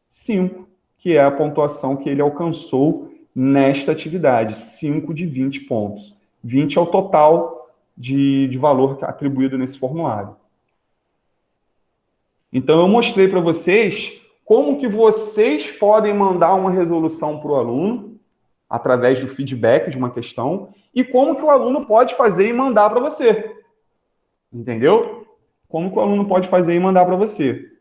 5, que é a pontuação que ele alcançou nesta atividade. 5 de 20 pontos. 20 é o total de valor atribuído nesse formulário. Então, eu mostrei para vocês... como que vocês podem mandar uma resolução para o aluno, através do feedback de uma questão, e como que o aluno pode fazer e mandar para você. Entendeu? Como que o aluno pode fazer e mandar para você.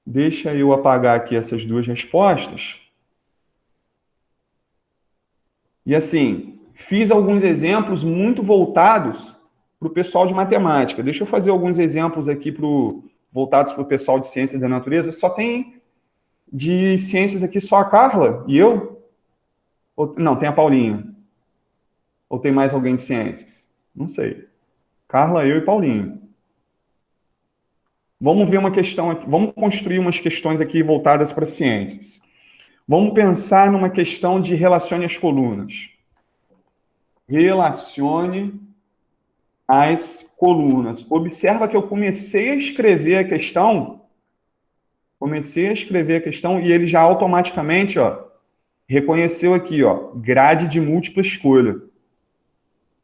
Deixa eu apagar aqui essas duas respostas. E assim, fiz alguns exemplos muito voltados para o pessoal de matemática. Deixa eu fazer alguns exemplos aqui voltados para o pessoal de ciências da natureza. Só tem de ciências aqui só a Carla e eu? Não, tem a Paulinha. Ou tem mais alguém de ciências? Não sei. Carla, eu e Paulinho. Vamos ver uma questão aqui. Vamos construir umas questões aqui voltadas para ciências. Vamos pensar numa questão de relacione as colunas. Relacione as colunas. Observa que eu comecei a escrever a questão, e ele já automaticamente, reconheceu aqui, ó, grade de múltipla escolha.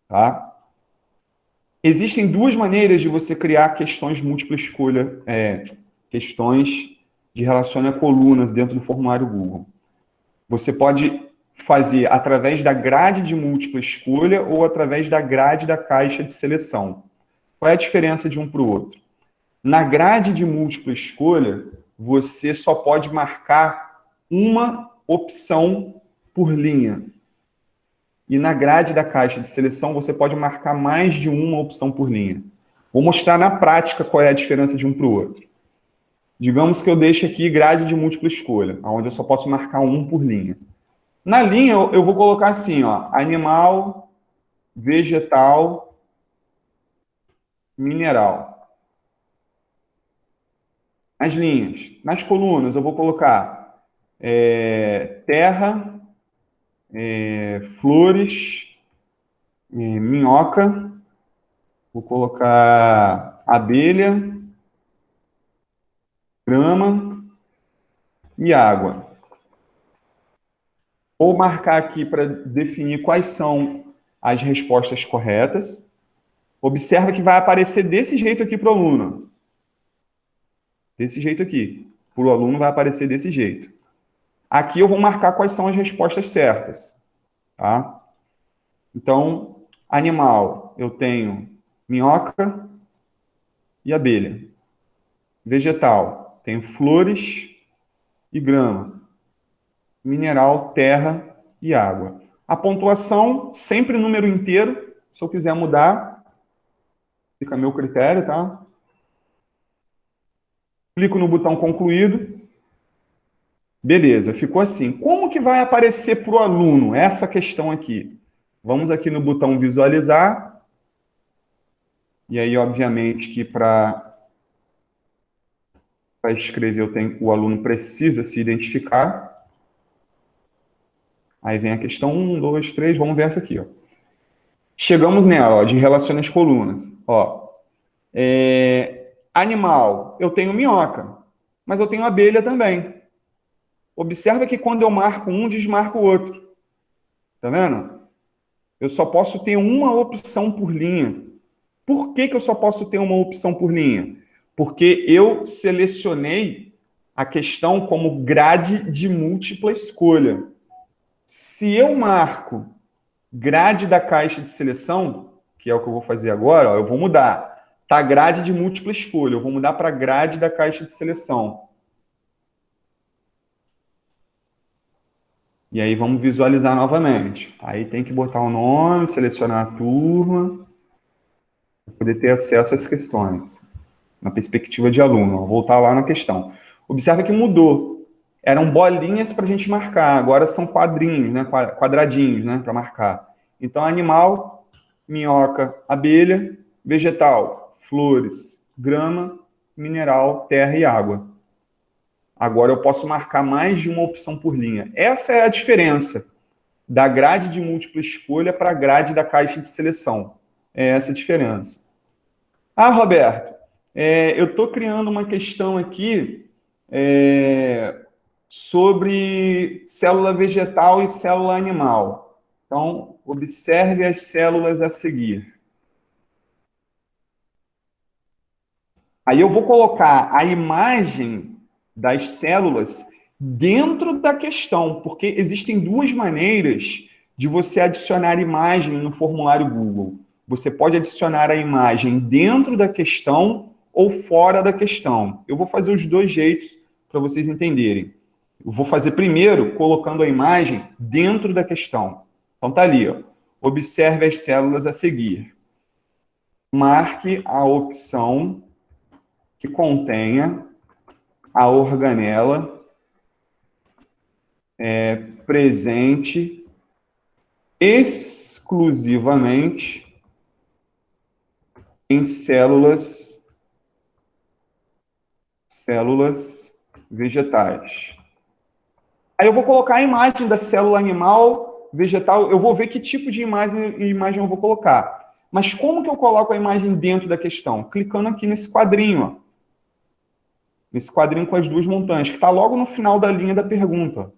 Tá? Existem duas maneiras de você criar questões de múltipla escolha, questões de relaciona colunas dentro do formulário Google. Você pode fazer através da grade de múltipla escolha ou através da grade da caixa de seleção. Qual é a diferença de um para o outro? Na grade de múltipla escolha, você só pode marcar uma opção por linha. E na grade da caixa de seleção, você pode marcar mais de uma opção por linha. Vou mostrar na prática qual é a diferença de um para o outro. Digamos que eu deixe aqui grade de múltipla escolha, onde eu só posso marcar um por linha. Na linha, eu vou colocar assim, ó, animal, vegetal, mineral. As linhas. Nas colunas, eu vou colocar terra, flores, minhoca, vou colocar abelha, grama e água. Vou marcar aqui para definir quais são as respostas corretas. Observa que vai aparecer desse jeito aqui para o aluno. Desse jeito aqui. Para o aluno vai aparecer desse jeito. Aqui eu vou marcar quais são as respostas certas. Tá? Então, animal, eu tenho minhoca e abelha. Vegetal, tenho flores e grama. Mineral, terra e água. A pontuação, sempre número inteiro. Se eu quiser mudar, fica a meu critério, tá? Clico no botão concluído. Beleza, ficou assim. Como que vai aparecer para o aluno essa questão aqui? Vamos aqui no botão visualizar. E aí, obviamente, que para escrever, o aluno precisa se identificar. Aí vem a questão 1, 2, 3, vamos ver essa aqui. Ó. Chegamos nela, ó, de relaciona as colunas. Ó, animal, eu tenho minhoca, mas eu tenho abelha também. Observa que quando eu marco um, desmarco o outro. Tá vendo? Eu só posso ter uma opção por linha. Por que eu só posso ter uma opção por linha? Porque eu selecionei a questão como grade de múltipla escolha. Se eu marco grade da caixa de seleção, que é o que eu vou fazer agora, ó, eu vou mudar. Tá grade de múltipla escolha, eu vou mudar para grade da caixa de seleção. E aí vamos visualizar novamente. Aí tem que botar o nome, selecionar a turma, para poder ter acesso às questões. Na perspectiva de aluno. Vou voltar lá na questão. Observa que mudou. Eram bolinhas para a gente marcar, agora são quadrinhos, né? Quadradinhos, né? Para marcar. Então, animal, minhoca, abelha, vegetal, flores, grama, mineral, terra e água. Agora eu posso marcar mais de uma opção por linha. Essa é a diferença da grade de múltipla escolha para a grade da caixa de seleção. É essa a diferença. Ah, Roberto, eu estou criando uma questão aqui sobre célula vegetal e célula animal. Então, observe as células a seguir. Aí eu vou colocar a imagem das células dentro da questão, porque existem duas maneiras de você adicionar imagem no formulário Google. Você pode adicionar a imagem dentro da questão ou fora da questão. Eu vou fazer os dois jeitos para vocês entenderem. Eu vou fazer primeiro colocando a imagem dentro da questão. Então tá ali, ó. Observe as células a seguir. Marque a opção que contenha a organela presente exclusivamente em células vegetais. Aí eu vou colocar a imagem da célula animal, vegetal, eu vou ver que tipo de imagem eu vou colocar. Mas como que eu coloco a imagem dentro da questão? Clicando aqui nesse quadrinho, ó. Nesse quadrinho com as duas montanhas, que está logo no final da linha da pergunta.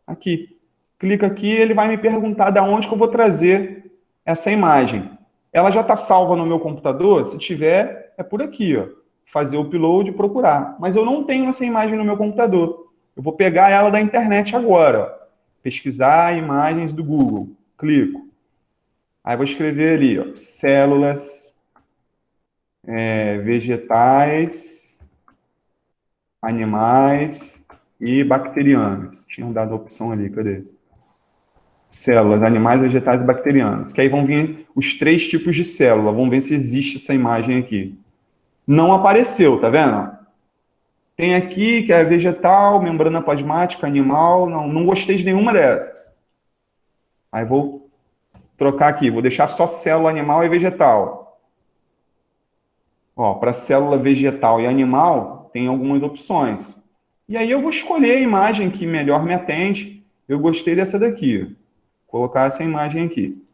Aqui. Clica aqui, ele vai me perguntar de onde que eu vou trazer essa imagem. Ela já está salva no meu computador? Se tiver, é por aqui, ó. Fazer o upload e procurar. Mas eu não tenho essa imagem no meu computador. Eu vou pegar ela da internet agora, ó. Pesquisar imagens do Google. Clico. Aí vou escrever ali, ó, células vegetais, animais e bacterianas. Tinham dado a opção ali, cadê? Células, animais, vegetais e bacterianas. Que aí vão vir os 3 tipos de célula. Vamos ver se existe essa imagem aqui. Não apareceu, tá vendo? Tem aqui que é vegetal, membrana plasmática, animal. Não gostei de nenhuma dessas. Aí vou trocar aqui, vou deixar só célula animal e vegetal. Ó, para célula vegetal e animal, tem algumas opções. E aí eu vou escolher a imagem que melhor me atende. Eu gostei dessa daqui. Vou colocar essa imagem aqui.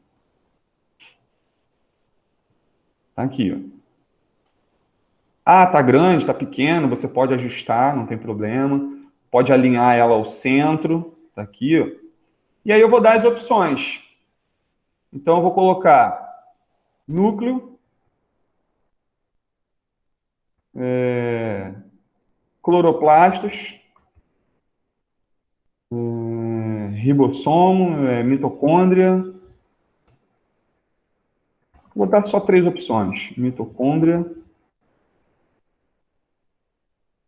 Tá aqui, ó. Ah, tá grande, tá pequeno, você pode ajustar, não tem problema. Pode alinhar ela ao centro, tá aqui, ó. E aí eu vou dar as opções. Então eu vou colocar núcleo, cloroplastos, ribossomo, mitocôndria. Vou botar só 3 opções. Mitocôndria.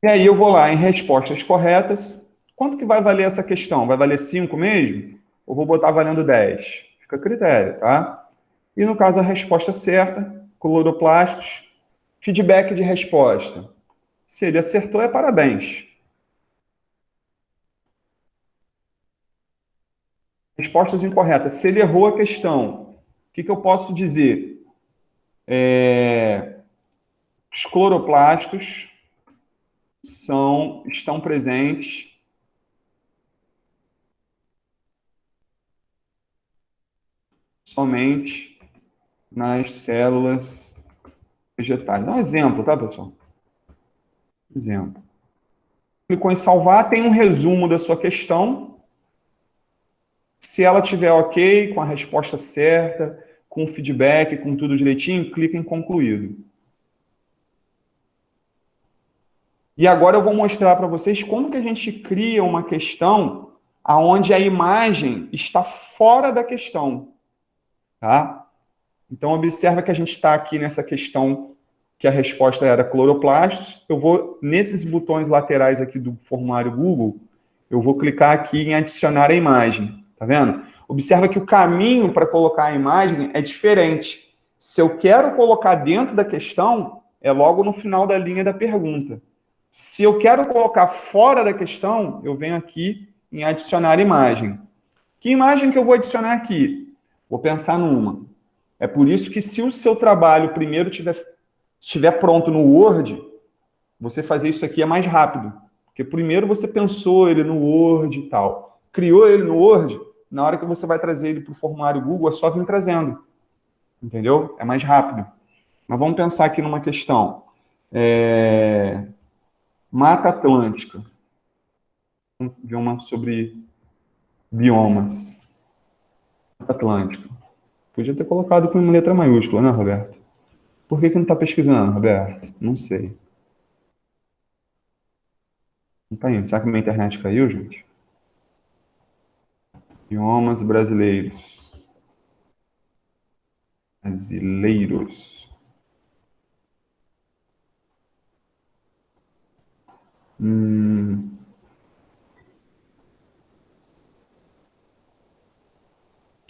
E aí eu vou lá em respostas corretas. Quanto que vai valer essa questão? Vai valer 5 mesmo? Ou vou botar valendo 10? Fica a critério, tá? E no caso da resposta certa, cloroplastos, feedback de resposta. Se ele acertou, é parabéns. Respostas incorretas. Se ele errou a questão, o que eu posso dizer? Os cloroplastos estão presentes somente nas células vegetais. Dá um exemplo, tá, pessoal? Exemplo. Clicou em salvar, tem um resumo da sua questão. Se ela tiver ok, com a resposta certa, com o feedback, com tudo direitinho, clica em concluído. E agora eu vou mostrar para vocês como que a gente cria uma questão onde a imagem está fora da questão. Tá? Então, observa que a gente está aqui nessa questão que a resposta era cloroplastos. Eu vou, nesses botões laterais aqui do formulário Google, eu vou clicar aqui em adicionar a imagem. Tá vendo? Observa que o caminho para colocar a imagem é diferente. Se eu quero colocar dentro da questão, é logo no final da linha da pergunta. Se eu quero colocar fora da questão, eu venho aqui em adicionar imagem. Que imagem que eu vou adicionar aqui? Vou pensar numa. É por isso que se o seu trabalho primeiro estiver pronto no Word, você fazer isso aqui é mais rápido. Porque primeiro você pensou ele no Word e tal. Criou ele no Word, na hora que você vai trazer ele para o formulário Google, é só vir trazendo. Entendeu? É mais rápido. Mas vamos pensar aqui numa questão. Mata Atlântica. Vamos ver uma sobre biomas. Mata Atlântica. Podia ter colocado com letra maiúscula, né, Roberto? Por que não está pesquisando, Roberto? Não sei. Não tá indo. Será que minha internet caiu, gente? Biomas brasileiros. Brasileiros.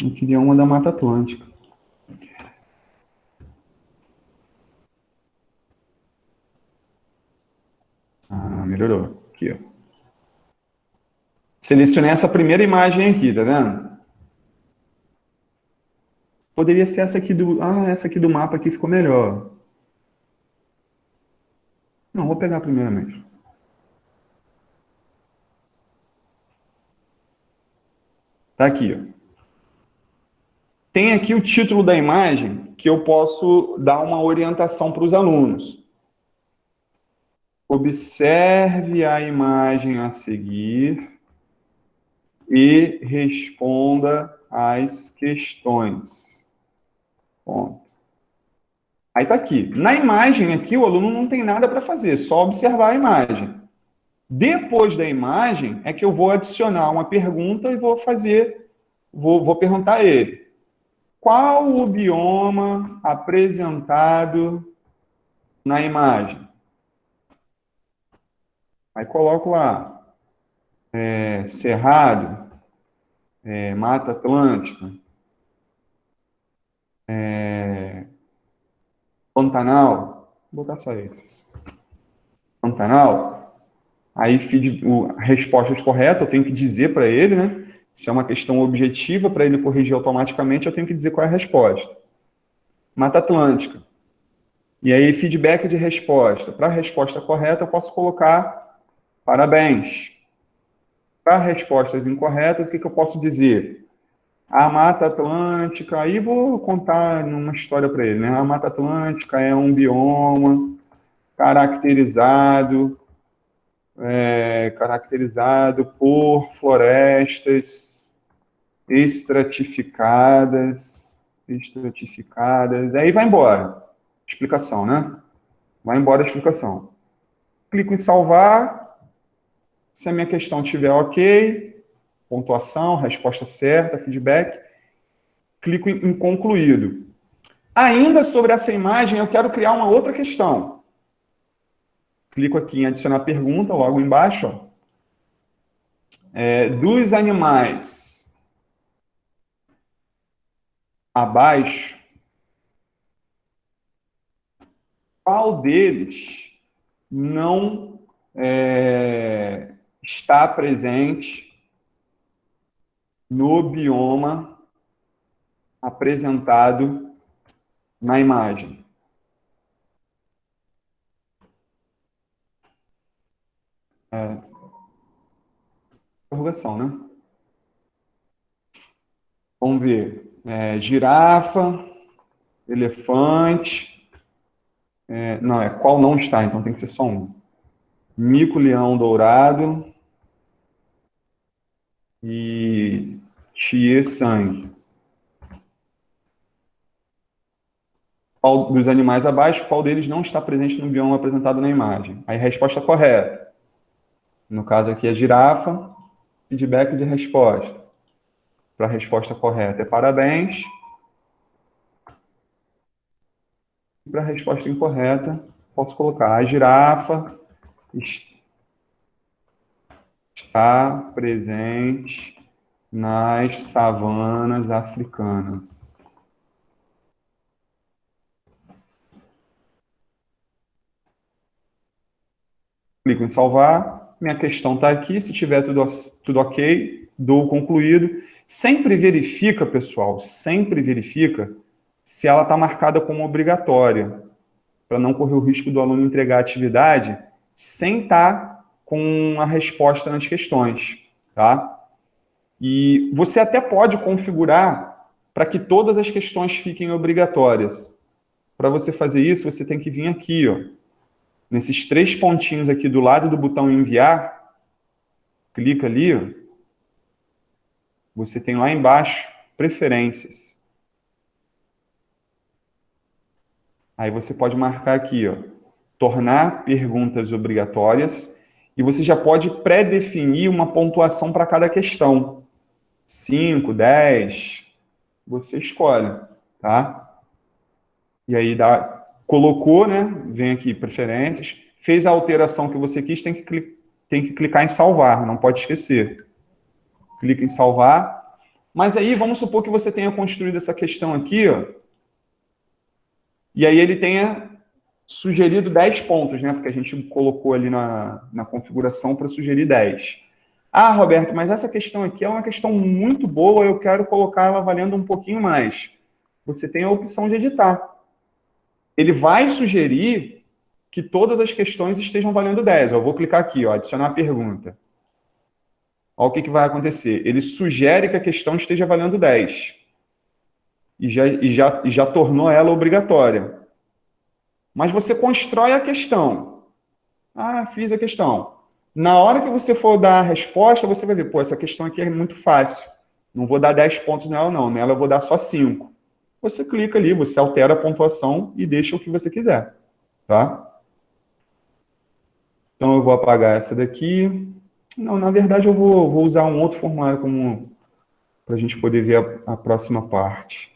Eu queria uma da Mata Atlântica. Ah, melhorou. Aqui, ó. Selecionei essa primeira imagem aqui, tá vendo? Poderia ser essa aqui do... Ah, essa aqui do mapa aqui ficou melhor. Não, vou pegar a primeira mesmo. Tá aqui, ó. Tem aqui o título da imagem que eu posso dar uma orientação para os alunos. Observe a imagem a seguir e responda as questões. Ponto. Aí está aqui. Na imagem aqui, o aluno não tem nada para fazer, só observar a imagem. Depois da imagem é que eu vou adicionar uma pergunta e vou perguntar a ele. Qual o bioma apresentado na imagem? Aí coloco lá, Cerrado, Mata Atlântica, Pantanal, vou botar só esses. Pantanal, aí a resposta correta, eu tenho que dizer para ele, né? Se é uma questão objetiva, para ele corrigir automaticamente, eu tenho que dizer qual é a resposta. Mata Atlântica. E aí, feedback de resposta. Para a resposta correta, eu posso colocar parabéns. Para respostas incorretas, o que eu posso dizer? A Mata Atlântica, aí vou contar uma história para ele, né? A Mata Atlântica é um bioma caracterizado por florestas estratificadas, aí vai embora. Explicação, né? Vai embora a explicação. Clico em salvar. Se a minha questão estiver ok, pontuação, resposta certa, feedback, clico em concluído. Ainda sobre essa imagem, eu quero criar uma outra questão. Clico aqui em adicionar pergunta, logo embaixo. Ó. Dos animais abaixo, qual deles não está presente no bioma apresentado na imagem? Interrogação, né? Vamos ver. Girafa, elefante. Qual não está, então tem que ser só um. Mico-leão dourado e Chie-sangue. Dos animais abaixo, qual deles não está presente no bioma apresentado na imagem? Aí, resposta correta. No caso aqui, é girafa, feedback de resposta. Para a resposta correta é parabéns. E para a resposta incorreta, posso colocar a girafa está presente nas savanas africanas. Clico em salvar. Minha questão está aqui. Se tiver tudo ok, dou concluído. Sempre verifica, pessoal, sempre verifica se ela está marcada como obrigatória, para não correr o risco do aluno entregar a atividade sem estar com a resposta nas questões, tá? E você até pode configurar para que todas as questões fiquem obrigatórias. Para você fazer isso, você tem que vir aqui, ó, nesses 3 pontinhos aqui do lado do botão enviar, clica ali, ó, você tem lá embaixo preferências. Aí você pode marcar aqui, ó, tornar perguntas obrigatórias, e você já pode pré-definir uma pontuação para cada questão. 5, 10, você escolhe, tá? E aí colocou, né? Vem aqui, preferências, fez a alteração que você quis, tem que clicar em salvar, não pode esquecer. Clica em salvar. Mas aí, vamos supor que você tenha construído essa questão aqui, ó, e aí ele tenha sugerido 10 pontos, né? Porque a gente colocou ali na configuração para sugerir 10. Ah, Roberto, mas essa questão aqui é uma questão muito boa, eu quero colocar ela valendo um pouquinho mais. Você tem a opção de editar. Ele vai sugerir que todas as questões estejam valendo 10. Eu vou clicar aqui, ó, adicionar pergunta. Olha o que vai acontecer. Ele sugere que a questão esteja valendo 10. E já tornou ela obrigatória. Mas você constrói a questão. Ah, fiz a questão. Na hora que você for dar a resposta, você vai ver, pô, essa questão aqui é muito fácil. Não vou dar 10 pontos nela, não. Nela eu vou dar só 5. Você clica ali, você altera a pontuação e deixa o que você quiser, tá? Então eu vou apagar essa daqui. Não, na verdade eu vou usar um outro formulário como para a gente poder ver a próxima parte.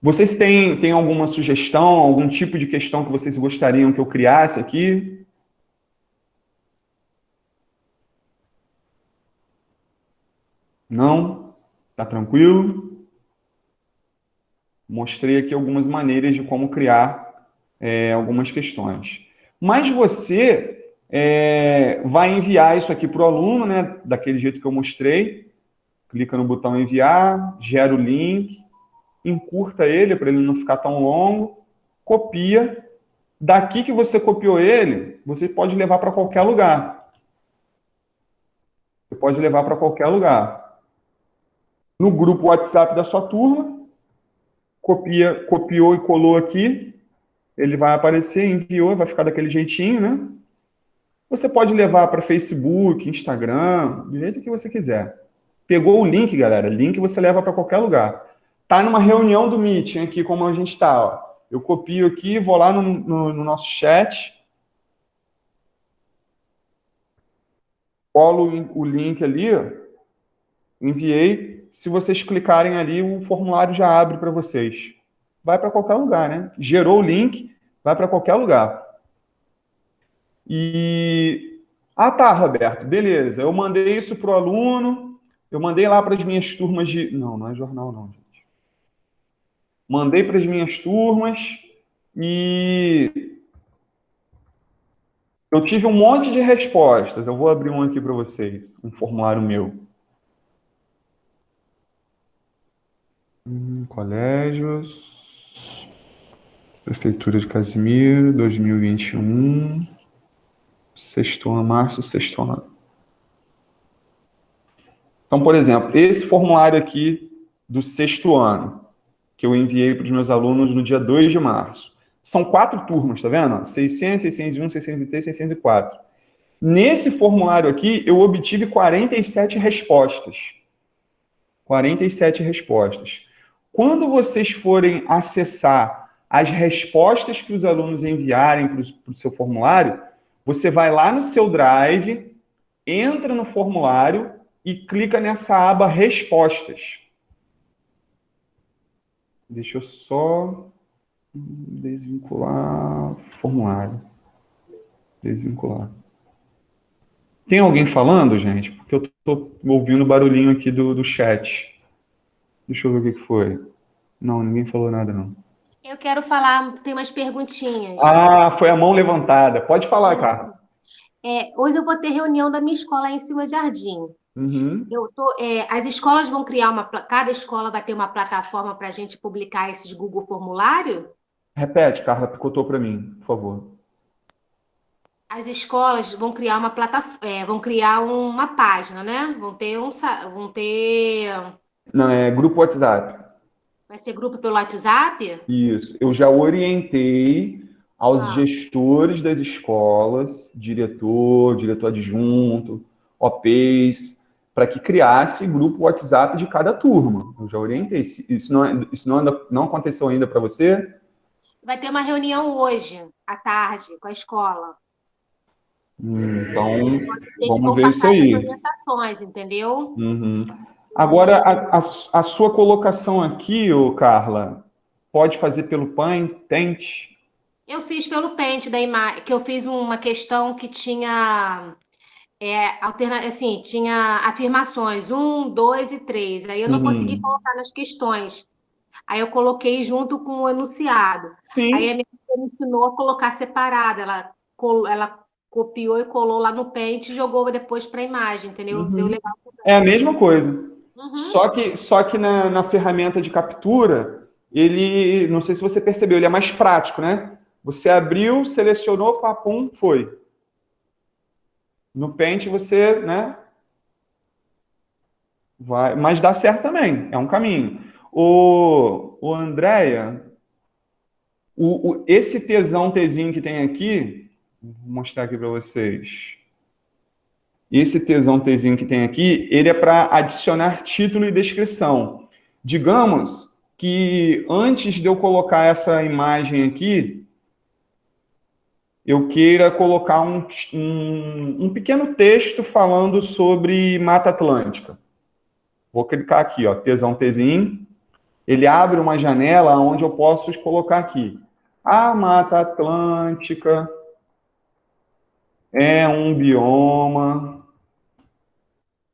Vocês têm alguma sugestão, algum tipo de questão que vocês gostariam que eu criasse aqui? Não? Tá tranquilo? Mostrei aqui algumas maneiras de como criar algumas questões. Mas você vai enviar isso aqui para o aluno, né? Daquele jeito que eu mostrei. Clica no botão enviar, gera o link, encurta ele para ele não ficar tão longo, copia. Daqui que você copiou ele, você pode levar para qualquer lugar. Você pode levar para qualquer lugar. No grupo WhatsApp da sua turma, copiou e colou aqui, ele vai aparecer, enviou, vai ficar daquele jeitinho, né? Você pode levar para Facebook, Instagram, do jeito que você quiser. Pegou o link, galera, link você leva para qualquer lugar. Tá numa reunião do Meeting aqui, como a gente está, ó. Eu copio aqui, vou lá no nosso chat, colo o link ali, ó, enviei. Se vocês clicarem ali, o formulário já abre para vocês. Vai para qualquer lugar, né? Gerou o link, vai para qualquer lugar. E... Ah, tá, Roberto, beleza. Eu mandei isso para o aluno, eu mandei lá para as minhas turmas de... Não, não é jornal não, gente. Mandei para as minhas turmas e eu tive um monte de respostas. Eu vou abrir um aqui para vocês, um formulário meu. Colégios, Prefeitura de Casimiro, 2021, sexto ano, março, sexto ano. Então, por exemplo, esse formulário aqui do sexto ano, que eu enviei para os meus alunos no dia 2 de março. São 4 turmas, tá vendo? 600, 601, 603, 604. Nesse formulário aqui, eu obtive 47 respostas. 47 respostas. Quando vocês forem acessar as respostas que os alunos enviarem para o seu formulário, você vai lá no seu Drive, entra no formulário e clica nessa aba Respostas. Deixa eu só desvincular formulário. Desvincular. Tem alguém falando, gente? Porque eu estou ouvindo o barulhinho aqui do chat. Deixa eu ver o que foi. Não, ninguém falou nada, não. Eu quero falar, tem umas perguntinhas. Ah, foi a mão levantada. Pode falar, cara. Hoje eu vou ter reunião da minha escola aí em Cima Jardim. Uhum. As escolas vão criar cada escola vai ter uma plataforma para a gente publicar esses Google Formulário? Repete, Carla, picotou para mim, por favor. As escolas vão criar uma vão criar uma página, né? Vão ter. Não, é grupo WhatsApp. Vai ser grupo pelo WhatsApp? Isso. Eu já orientei aos Ah. gestores das escolas, diretor adjunto, OPs, para que criasse grupo WhatsApp de cada turma. Eu já orientei. Isso não aconteceu ainda para você? Vai ter uma reunião hoje, à tarde, com a escola. Então, Tem que vamos ver isso passar aí. as orientações, entendeu? Uhum. Agora, a sua colocação aqui, ô Carla, pode fazer pelo Paint? Eu fiz pelo Paint da imagem, que eu fiz uma questão que tinha tinha afirmações 1, 2 e 3. Aí eu não consegui colocar nas questões. Aí eu coloquei junto com o enunciado. Sim. Aí a minha professora me ensinou a colocar separado. Ela copiou e colou lá no Paint e jogou depois para a imagem, entendeu? Deu legal também. É a mesma coisa. Uhum. Só que na ferramenta de captura, ele, não sei se você percebeu, ele é mais prático, né? Você abriu, selecionou, papum, foi. No Paint você, né? Vai, mas dá certo também, é um caminho. O Andréia, esse Tzinho que tem aqui, Vou mostrar aqui para vocês. Esse tesão Tzinho que tem aqui, ele é para adicionar título e descrição. Digamos que antes de eu colocar essa imagem aqui, eu queira colocar um pequeno texto falando sobre Mata Atlântica. Vou clicar aqui, ó, tesão Tzinho. Ele abre uma janela onde eu posso colocar aqui. A Mata Atlântica é um bioma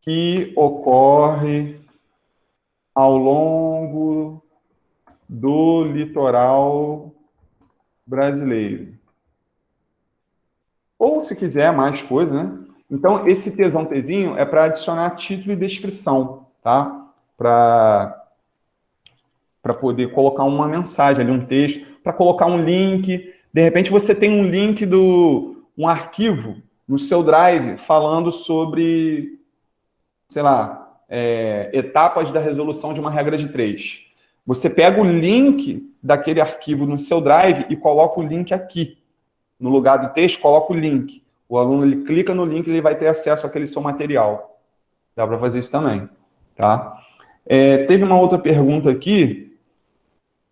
que ocorre ao longo do litoral brasileiro. Ou, se quiser, mais coisa, né? Então, esse tesão Tzinho é para adicionar título e descrição, tá? Para poder colocar uma mensagem ali, um texto, para colocar um link. De repente, você tem um link um arquivo no seu Drive falando sobre, sei lá, etapas da resolução de uma regra de 3. Você pega o link daquele arquivo no seu Drive e coloca o link aqui. No lugar do texto, coloca o link. O aluno ele clica no link e ele vai ter acesso àquele seu material. Dá para fazer isso também. Tá? Teve uma outra pergunta aqui.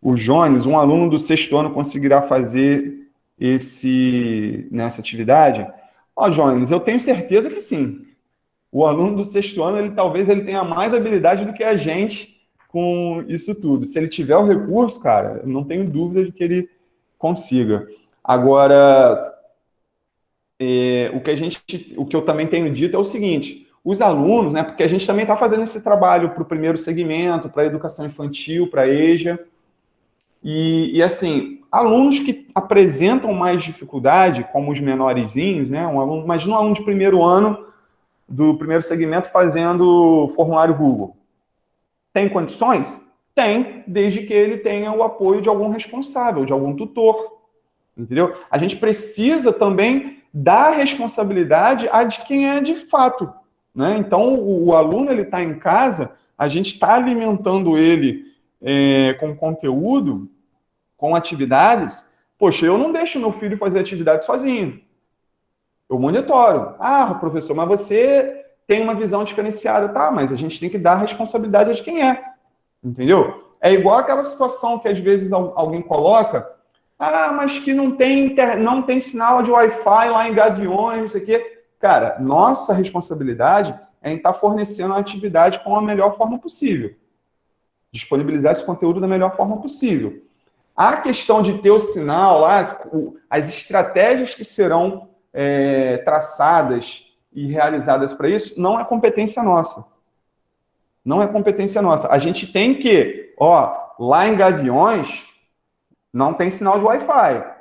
O Jones, um aluno do 6º ano, conseguirá fazer nessa atividade? Ó, Jones, eu tenho certeza que sim. O aluno do 6º ano, talvez ele tenha mais habilidade do que a gente com isso tudo. Se ele tiver o recurso, cara, eu não tenho dúvida de que ele consiga. Agora, o que eu também tenho dito é o seguinte, os alunos, né, porque a gente também está fazendo esse trabalho para o primeiro segmento, para a educação infantil, para a EJA, e assim, alunos que apresentam mais dificuldade, como os menorzinhos, né, imagina um aluno de primeiro ano, do primeiro segmento, fazendo formulário Google. Tem condições? Tem, desde que ele tenha o apoio de algum responsável, de algum tutor. Entendeu? A gente precisa também dar responsabilidade a de quem é de fato. Né? Então, o aluno ele está em casa, a gente está alimentando ele com conteúdo, com atividades. Poxa, eu não deixo meu filho fazer atividade sozinho. Eu monitoro. Ah, professor, mas você tem uma visão diferenciada. Tá, mas a gente tem que dar a responsabilidade de quem é. Entendeu? É igual aquela situação que às vezes alguém coloca, mas que não tem sinal de Wi-Fi lá em Gaviões, não sei o quê. Cara, nossa responsabilidade é em estar fornecendo a atividade com a melhor forma possível. Disponibilizar esse conteúdo da melhor forma possível. A questão de ter o sinal lá, as estratégias que serão traçadas e realizadas para isso, não é competência nossa. Não é competência nossa. A gente tem que, lá em Gaviões, não tem sinal de Wi-Fi.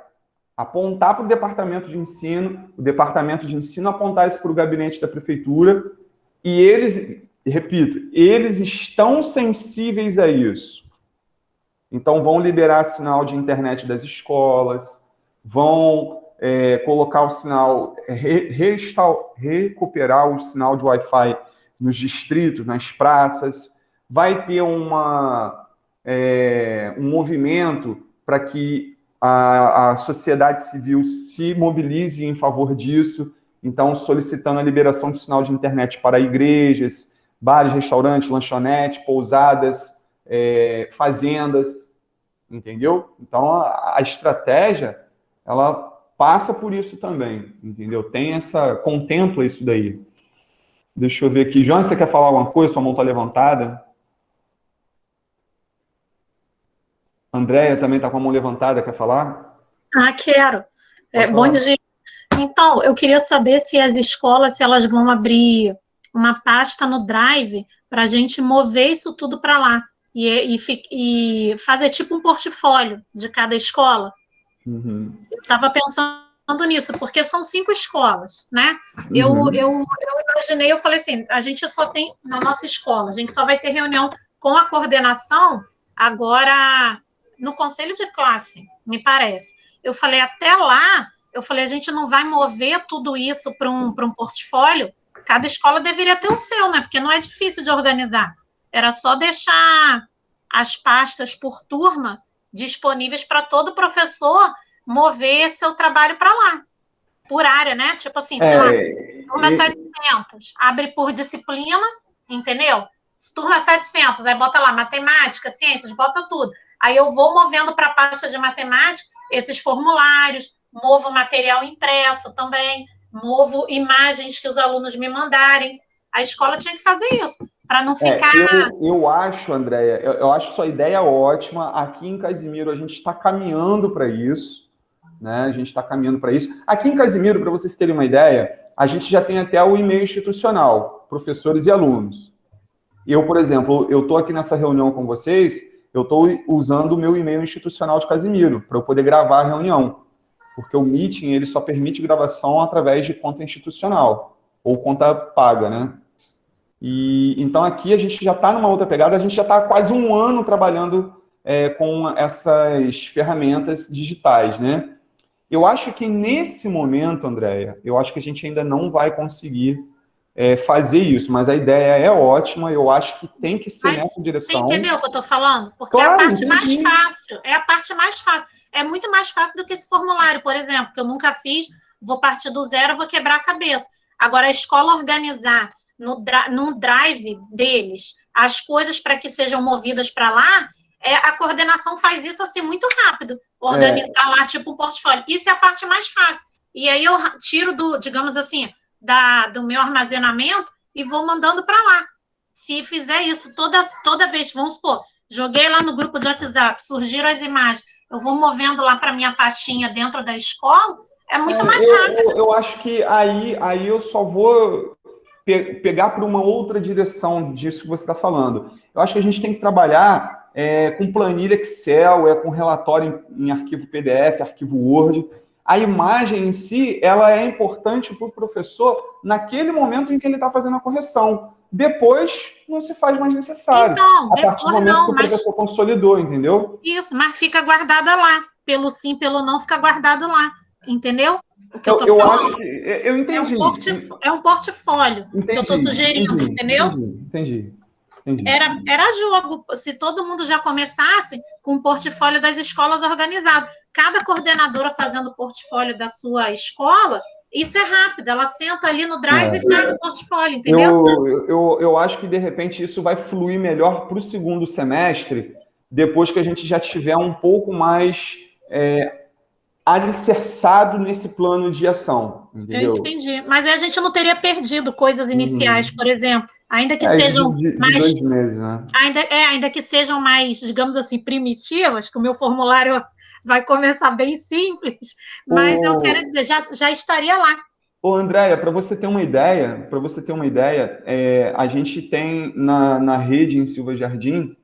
Apontar para o departamento de ensino apontar isso para o gabinete da prefeitura, e eles, repito, eles estão sensíveis a isso. Então, vão liberar sinal de internet das escolas, vão colocar o sinal, recuperar o sinal de Wi-Fi nos distritos, nas praças, vai ter um movimento para que a sociedade civil se mobilize em favor disso, então solicitando a liberação de sinal de internet para igrejas, bares, restaurantes, lanchonetes, pousadas, fazendas, entendeu? Então, a estratégia, ela passa por isso também, entendeu? Contempla isso daí. Deixa eu ver aqui. João, você quer falar alguma coisa? Sua mão está levantada. Andréia também está com a mão levantada, quer falar? Quero. Bom dia. Então, eu queria saber se as escolas, se elas vão abrir uma pasta no Drive para a gente mover isso tudo para lá e fazer tipo um portfólio de cada escola. Uhum. Eu estava pensando nisso, porque são 5 escolas, né? Uhum. Eu imaginei, eu falei assim, a gente só tem, na nossa escola, a gente só vai ter reunião com a coordenação agora no conselho de classe, me parece. Eu falei, até lá, a gente não vai mover tudo isso para um portfólio? Cada escola deveria ter o seu, né? Porque não é difícil de organizar. Era só deixar as pastas por turma disponíveis para todo professor mover seu trabalho para lá. por área, né? Tipo assim, sei lá, turma 700, abre por disciplina, entendeu? Turma 700, aí bota lá matemática, ciências, bota tudo. Aí eu vou movendo para a pasta de matemática esses formulários, movo material impresso também, movo imagens que os alunos me mandarem. A escola tinha que fazer isso, para não ficar... Eu acho, Andréia, eu acho sua ideia ótima. Aqui em Casimiro, a gente está caminhando para isso, né? A gente está caminhando para isso. Aqui em Casimiro, para vocês terem uma ideia, a gente já tem até o e-mail institucional, professores e alunos. Eu, por exemplo, eu estou aqui nessa reunião com vocês, eu estou usando o meu e-mail institucional de Casimiro para eu poder gravar a reunião, porque o Meeting ele só permite gravação através de conta institucional ou conta paga, né? E então aqui a gente já está numa outra pegada, a gente já está há quase um ano trabalhando com essas ferramentas digitais, né? Eu acho que nesse momento, Andréia, eu acho que a gente ainda não vai conseguir fazer isso, mas a ideia é ótima, eu acho que tem que ser nessa direção. Você entendeu o que eu estou falando? Porque claro, é a parte mais fácil, é a parte mais fácil. É muito mais fácil do que esse formulário, por exemplo, que eu nunca fiz, vou partir do zero, vou quebrar a cabeça. Agora, a escola organizar no drive deles as coisas para que sejam movidas para lá, a coordenação faz isso assim muito rápido. Organizar lá, tipo, um portfólio. Isso é a parte mais fácil. E aí eu tiro digamos assim, do meu armazenamento e vou mandando para lá. Se fizer isso toda vez, vamos supor, joguei lá no grupo de WhatsApp, surgiram as imagens, eu vou movendo lá para minha pastinha dentro da escola, é muito mais rápido. Eu acho que aí eu só vou pegar para uma outra direção disso que você está falando. Eu acho que a gente tem que trabalhar com planilha Excel, com relatório em arquivo PDF, arquivo Word. A imagem em si, ela é importante para o professor naquele momento em que ele está fazendo a correção. Depois, não se faz mais necessário. Então, a partir do momento que o professor consolidou, entendeu? Isso, mas fica guardada lá. Pelo sim, pelo não, fica guardado lá. Entendeu? O que eu acho que... Eu entendi. É um portfólio que eu estou sugerindo, entendeu? Entendi. Era jogo. Se todo mundo já começasse com o portfólio das escolas organizado. Cada coordenadora fazendo o portfólio da sua escola, isso é rápido. Ela senta ali no Drive e faz o portfólio, entendeu? Eu acho que, de repente, isso vai fluir melhor para o segundo semestre, depois que a gente já tiver um pouco mais alicerçado nesse plano de ação, entendeu? Eu entendi. Mas aí a gente não teria perdido coisas iniciais, por exemplo, ainda que sejam mais... 2 meses, né? Ainda que sejam mais, digamos assim, primitivas, que o meu formulário vai começar bem simples, mas eu quero dizer, já estaria lá. Andréia, para você ter uma ideia, a gente tem na rede em Silva Jardim,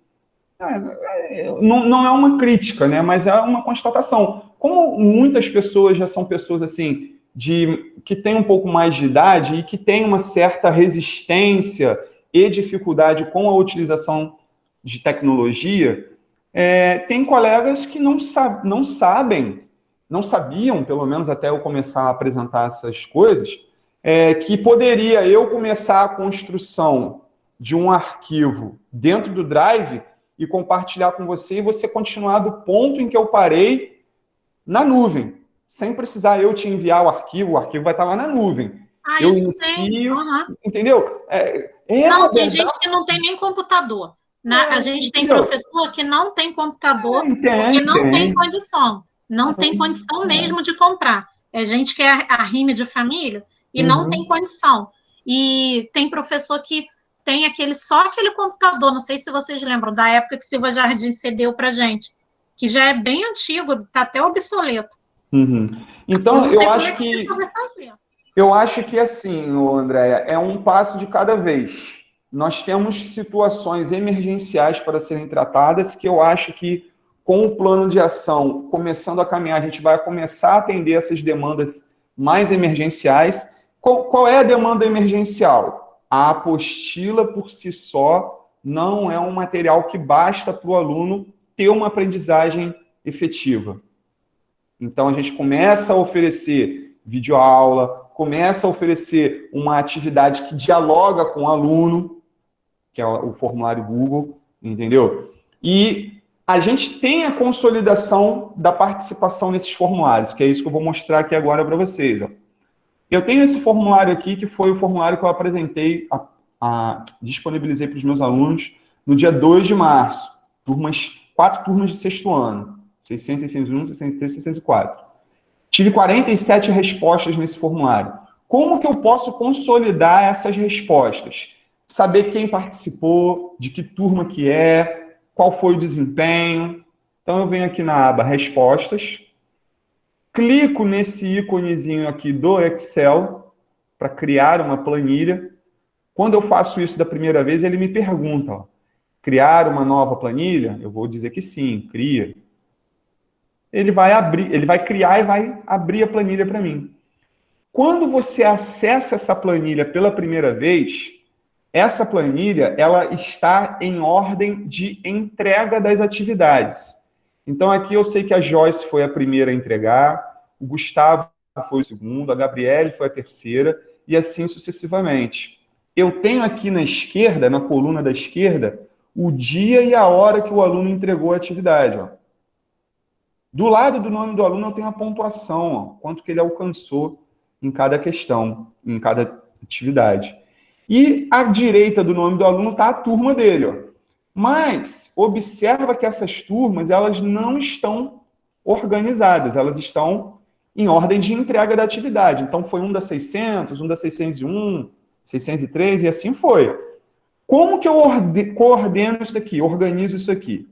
não é uma crítica, né? Mas é uma constatação. Como muitas pessoas já são pessoas assim que têm um pouco mais de idade e que têm uma certa resistência e dificuldade com a utilização de tecnologia, tem colegas que não sabiam, pelo menos até eu começar a apresentar essas coisas, que poderia eu começar a construção de um arquivo dentro do Drive e compartilhar com você e você continuar do ponto em que eu parei na nuvem, sem precisar eu te enviar o arquivo vai estar lá na nuvem. Eu inicio, entendeu? Não, tem gente que não tem nem computador. A gente tem professor que não tem computador porque não tem condição. Não tem condição mesmo de comprar. É gente que é arrime de família e não tem condição. E tem professor que tem só aquele computador, não sei se vocês lembram, da época que Silva Jardim cedeu para gente, que já é bem antigo, está até obsoleto. Então, eu acho que assim, Andréia, é um passo de cada vez. Nós temos situações emergenciais para serem tratadas que eu acho que, com o plano de ação começando a caminhar, a gente vai começar a atender essas demandas mais emergenciais. Qual é a demanda emergencial? A apostila, por si só, não é um material que basta para o aluno ter uma aprendizagem efetiva. Então, a gente começa a oferecer videoaula, começa a oferecer uma atividade que dialoga com o aluno, que é o formulário Google, entendeu? E a gente tem a consolidação da participação nesses formulários, que é isso que eu vou mostrar aqui agora para vocês. Ó. Eu tenho esse formulário aqui, que foi o formulário que eu apresentei, disponibilizei para os meus alunos no dia 2 de março, 4 turmas de sexto ano, 600, 601, 603, 604. Tive 47 respostas nesse formulário. Como que eu posso consolidar essas respostas? Saber quem participou, de que turma que é, qual foi o desempenho. Então, eu venho aqui na aba Respostas, clico nesse íconezinho aqui do Excel para criar uma planilha. Quando eu faço isso da primeira vez, ele me pergunta, ó, criar uma nova planilha? Eu vou dizer que sim, cria. Ele vai criar e vai abrir a planilha para mim. Quando você acessa essa planilha pela primeira vez, essa planilha ela está em ordem de entrega das atividades. Então, aqui eu sei que a Joyce foi a primeira a entregar, o Gustavo foi o segundo, a Gabriele foi a terceira, e assim sucessivamente. Eu tenho aqui na esquerda, na coluna da esquerda, o dia e a hora que o aluno entregou a atividade. Ó. Do lado do nome do aluno, eu tenho a pontuação, ó, quanto que ele alcançou em cada questão, em cada atividade. E à direita do nome do aluno está a turma dele. Ó. Mas observa que essas turmas elas não estão organizadas, elas estão em ordem de entrega da atividade. Então, foi um da 600, um da 601, 603, e assim foi. Como que eu coordeno isso aqui, organizo isso aqui?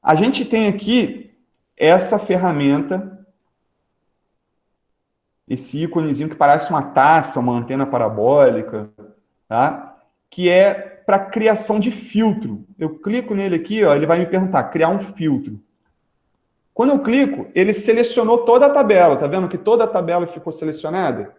A gente tem aqui essa ferramenta, esse íconezinho que parece uma taça, uma antena parabólica, tá? Que é para criação de filtro. Eu clico nele aqui, ó, ele vai me perguntar, criar um filtro. Quando eu clico, ele selecionou toda a tabela, tá vendo que toda a tabela ficou selecionada?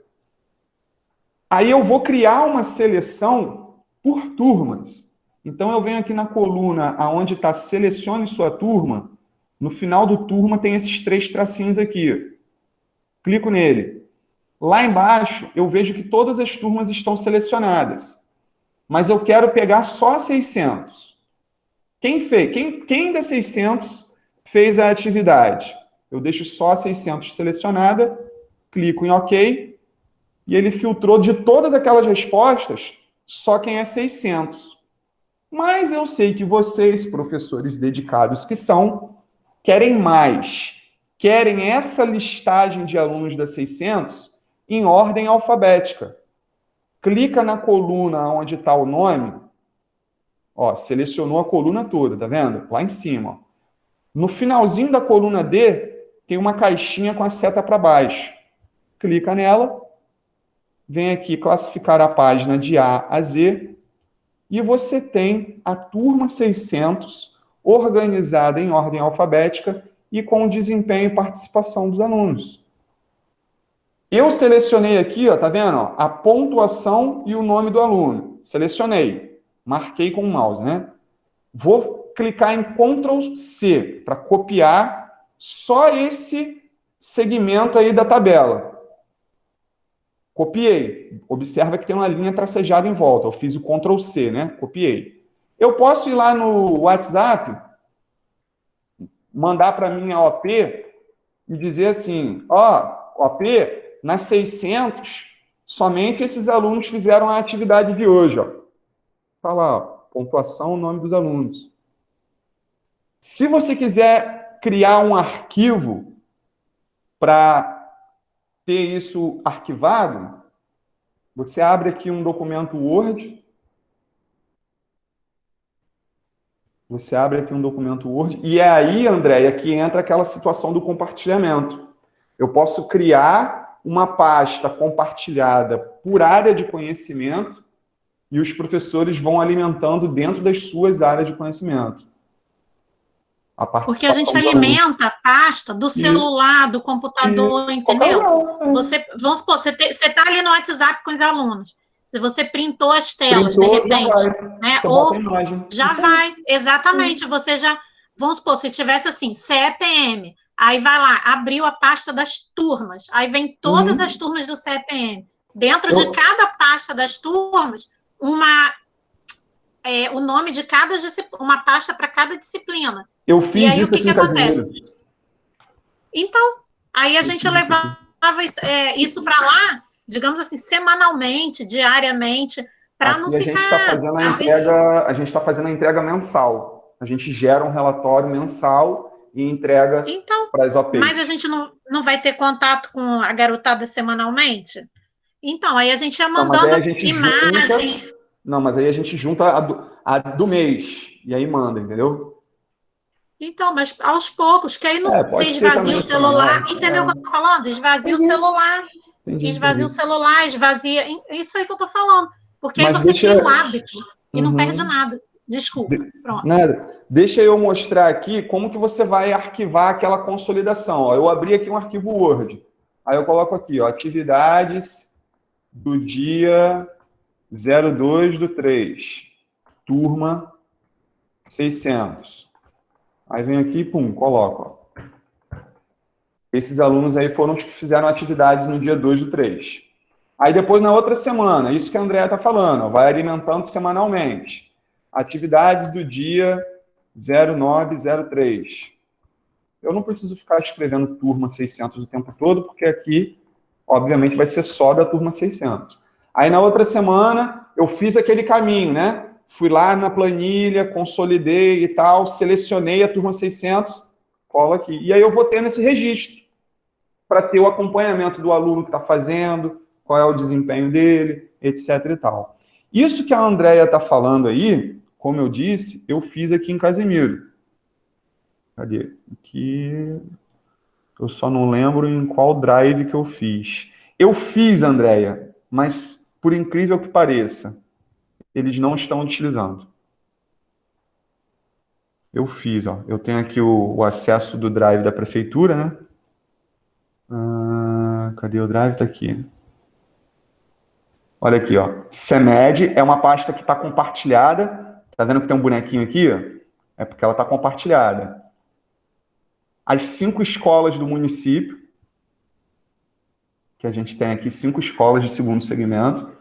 Aí eu vou criar uma seleção por turmas. Então, eu venho aqui na coluna onde está selecione sua turma. No final do turma tem esses 3 tracinhos aqui. Clico nele. Lá embaixo, eu vejo que todas as turmas estão selecionadas. Mas eu quero pegar só 600. Quem das 600 fez a atividade? Eu deixo só 600 selecionada, clico em OK, e ele filtrou de todas aquelas respostas, só quem é 600. Mas eu sei que vocês, professores dedicados que são, querem mais. Querem essa listagem de alunos da 600 em ordem alfabética. Clica na coluna onde está o nome. Ó, selecionou a coluna toda, tá vendo? Lá em cima. Ó. No finalzinho da coluna D, tem uma caixinha com a seta para baixo. Clica nela. Vem aqui classificar a página de A a Z. E você tem a turma 600 organizada em ordem alfabética e com desempenho e participação dos alunos. Eu selecionei aqui, ó, tá vendo? Ó, a pontuação e o nome do aluno. Selecionei. Marquei com o mouse, né? Vou clicar em Ctrl C para copiar só esse segmento aí da tabela. Copiei. Observa que tem uma linha tracejada em volta. Eu fiz o Ctrl C, né? Copiei. Eu posso ir lá no WhatsApp, mandar para mim a OP e dizer assim, ó, OP, nas 600, somente esses alunos fizeram a atividade de hoje, ó. Tá lá, ó, pontuação, o nome dos alunos. Se você quiser criar um arquivo para ter isso arquivado, você abre aqui um documento Word. Você abre aqui um documento Word. E é aí, Andréia, que entra aquela situação do compartilhamento. Eu posso criar uma pasta compartilhada por área de conhecimento e os professores vão alimentando dentro das suas áreas de conhecimento. Porque a gente alimenta a pasta do celular, do computador, entendeu? Vamos supor, você está ali no WhatsApp com os alunos. Se você printou as telas, de repente, né? Ou já vai, exatamente. Você já, vamos supor, se tivesse assim, CEPM, aí vai lá, abriu a pasta das turmas, aí vem todas as turmas do CEPM. Dentro de cada pasta das turmas, o nome de cada disciplina, uma pasta para cada disciplina. Eu fiz e aí, isso o que acontece? Então, aí a gente levanta isso para lá, digamos assim, semanalmente, diariamente, para não Aqui ficar... a gente está fazendo a entrega mensal. A gente gera um relatório mensal e entrega Então, para as OPs. mas a gente não vai ter contato com a garotada semanalmente? Então, aí a gente ia mandando imagem. Não, mas aí a gente junta a do mês. E aí manda, entendeu? Então, mas aos poucos, que aí não você esvazia o celular. Entendeu o que eu estou falando? Esvazia o celular. Esvazia o celular, esvazia. Isso aí que eu estou falando. Porque aí você tem o hábito e não perde nada. Desculpa. Pronto. Nada. Deixa eu mostrar aqui como que você vai arquivar aquela consolidação. Ó, eu abri aqui um arquivo Word. Aí eu coloco aqui, ó, atividades do dia 02/3, turma 600. Aí vem aqui, pum, coloco. Ó. Esses alunos aí foram os que fizeram atividades no dia 2/3. Aí depois, na outra semana, isso que a Andréa está falando, ó, vai alimentando semanalmente. Atividades do dia 09/03. Eu não preciso ficar escrevendo turma 600 o tempo todo, porque aqui, obviamente, vai ser só da turma 600. Aí, na outra semana, eu fiz aquele caminho, né? Fui lá na planilha, consolidei e tal, selecionei a turma 600, colo aqui. E aí eu vou tendo esse registro para ter o acompanhamento do aluno que está fazendo, qual é o desempenho dele, etc. e tal. Isso que a Andréa está falando aí, como eu disse, eu fiz aqui em Casimiro. Cadê? Aqui... Eu só não lembro em qual drive que eu fiz. Eu fiz, Andréa, mas, por incrível que pareça, eles não estão utilizando. Eu fiz, ó. Eu tenho aqui o acesso do drive da prefeitura, né? Cadê o drive? Tá aqui. Olha aqui, ó. CEMED é uma pasta que está compartilhada. Tá vendo que tem um bonequinho aqui? Ó? É porque ela está compartilhada. As 5 escolas do município, que a gente tem aqui 5 escolas de segundo segmento.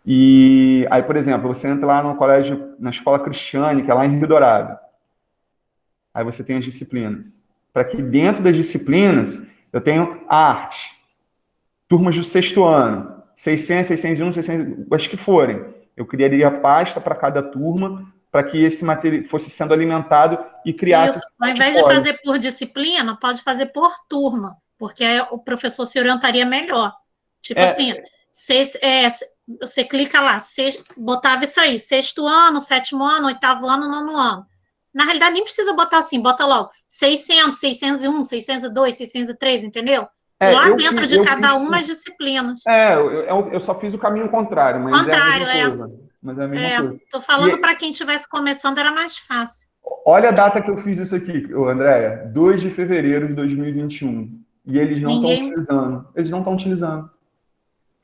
E aí, por exemplo, você entra lá no colégio, na escola Cristiane, que é lá em Rio Dourado. Aí você tem as disciplinas. Para que dentro das disciplinas eu tenho arte, turmas do 6º ano, 600, 601, 600, as que forem. Eu criaria a pasta para cada turma, para que esse material fosse sendo alimentado e criasse... Isso, ao invés de fazer por disciplina, pode fazer por turma, porque aí o professor se orientaria melhor. Tipo assim, você clica lá, botava isso aí, 6º ano, 7º ano, 8º ano, 9º ano. Na realidade, nem precisa botar assim, bota logo 600, 601, 602, 603, entendeu? Lá dentro de cada uma as disciplinas. Eu só fiz o caminho contrário, mas contrário, é a mesma coisa. Mas é a mesma coisa. Tô falando para quem estivesse começando, era mais fácil. Olha a data que eu fiz isso aqui, Andréia, 2 de fevereiro de 2021. E eles não estão utilizando. Eles não estão utilizando.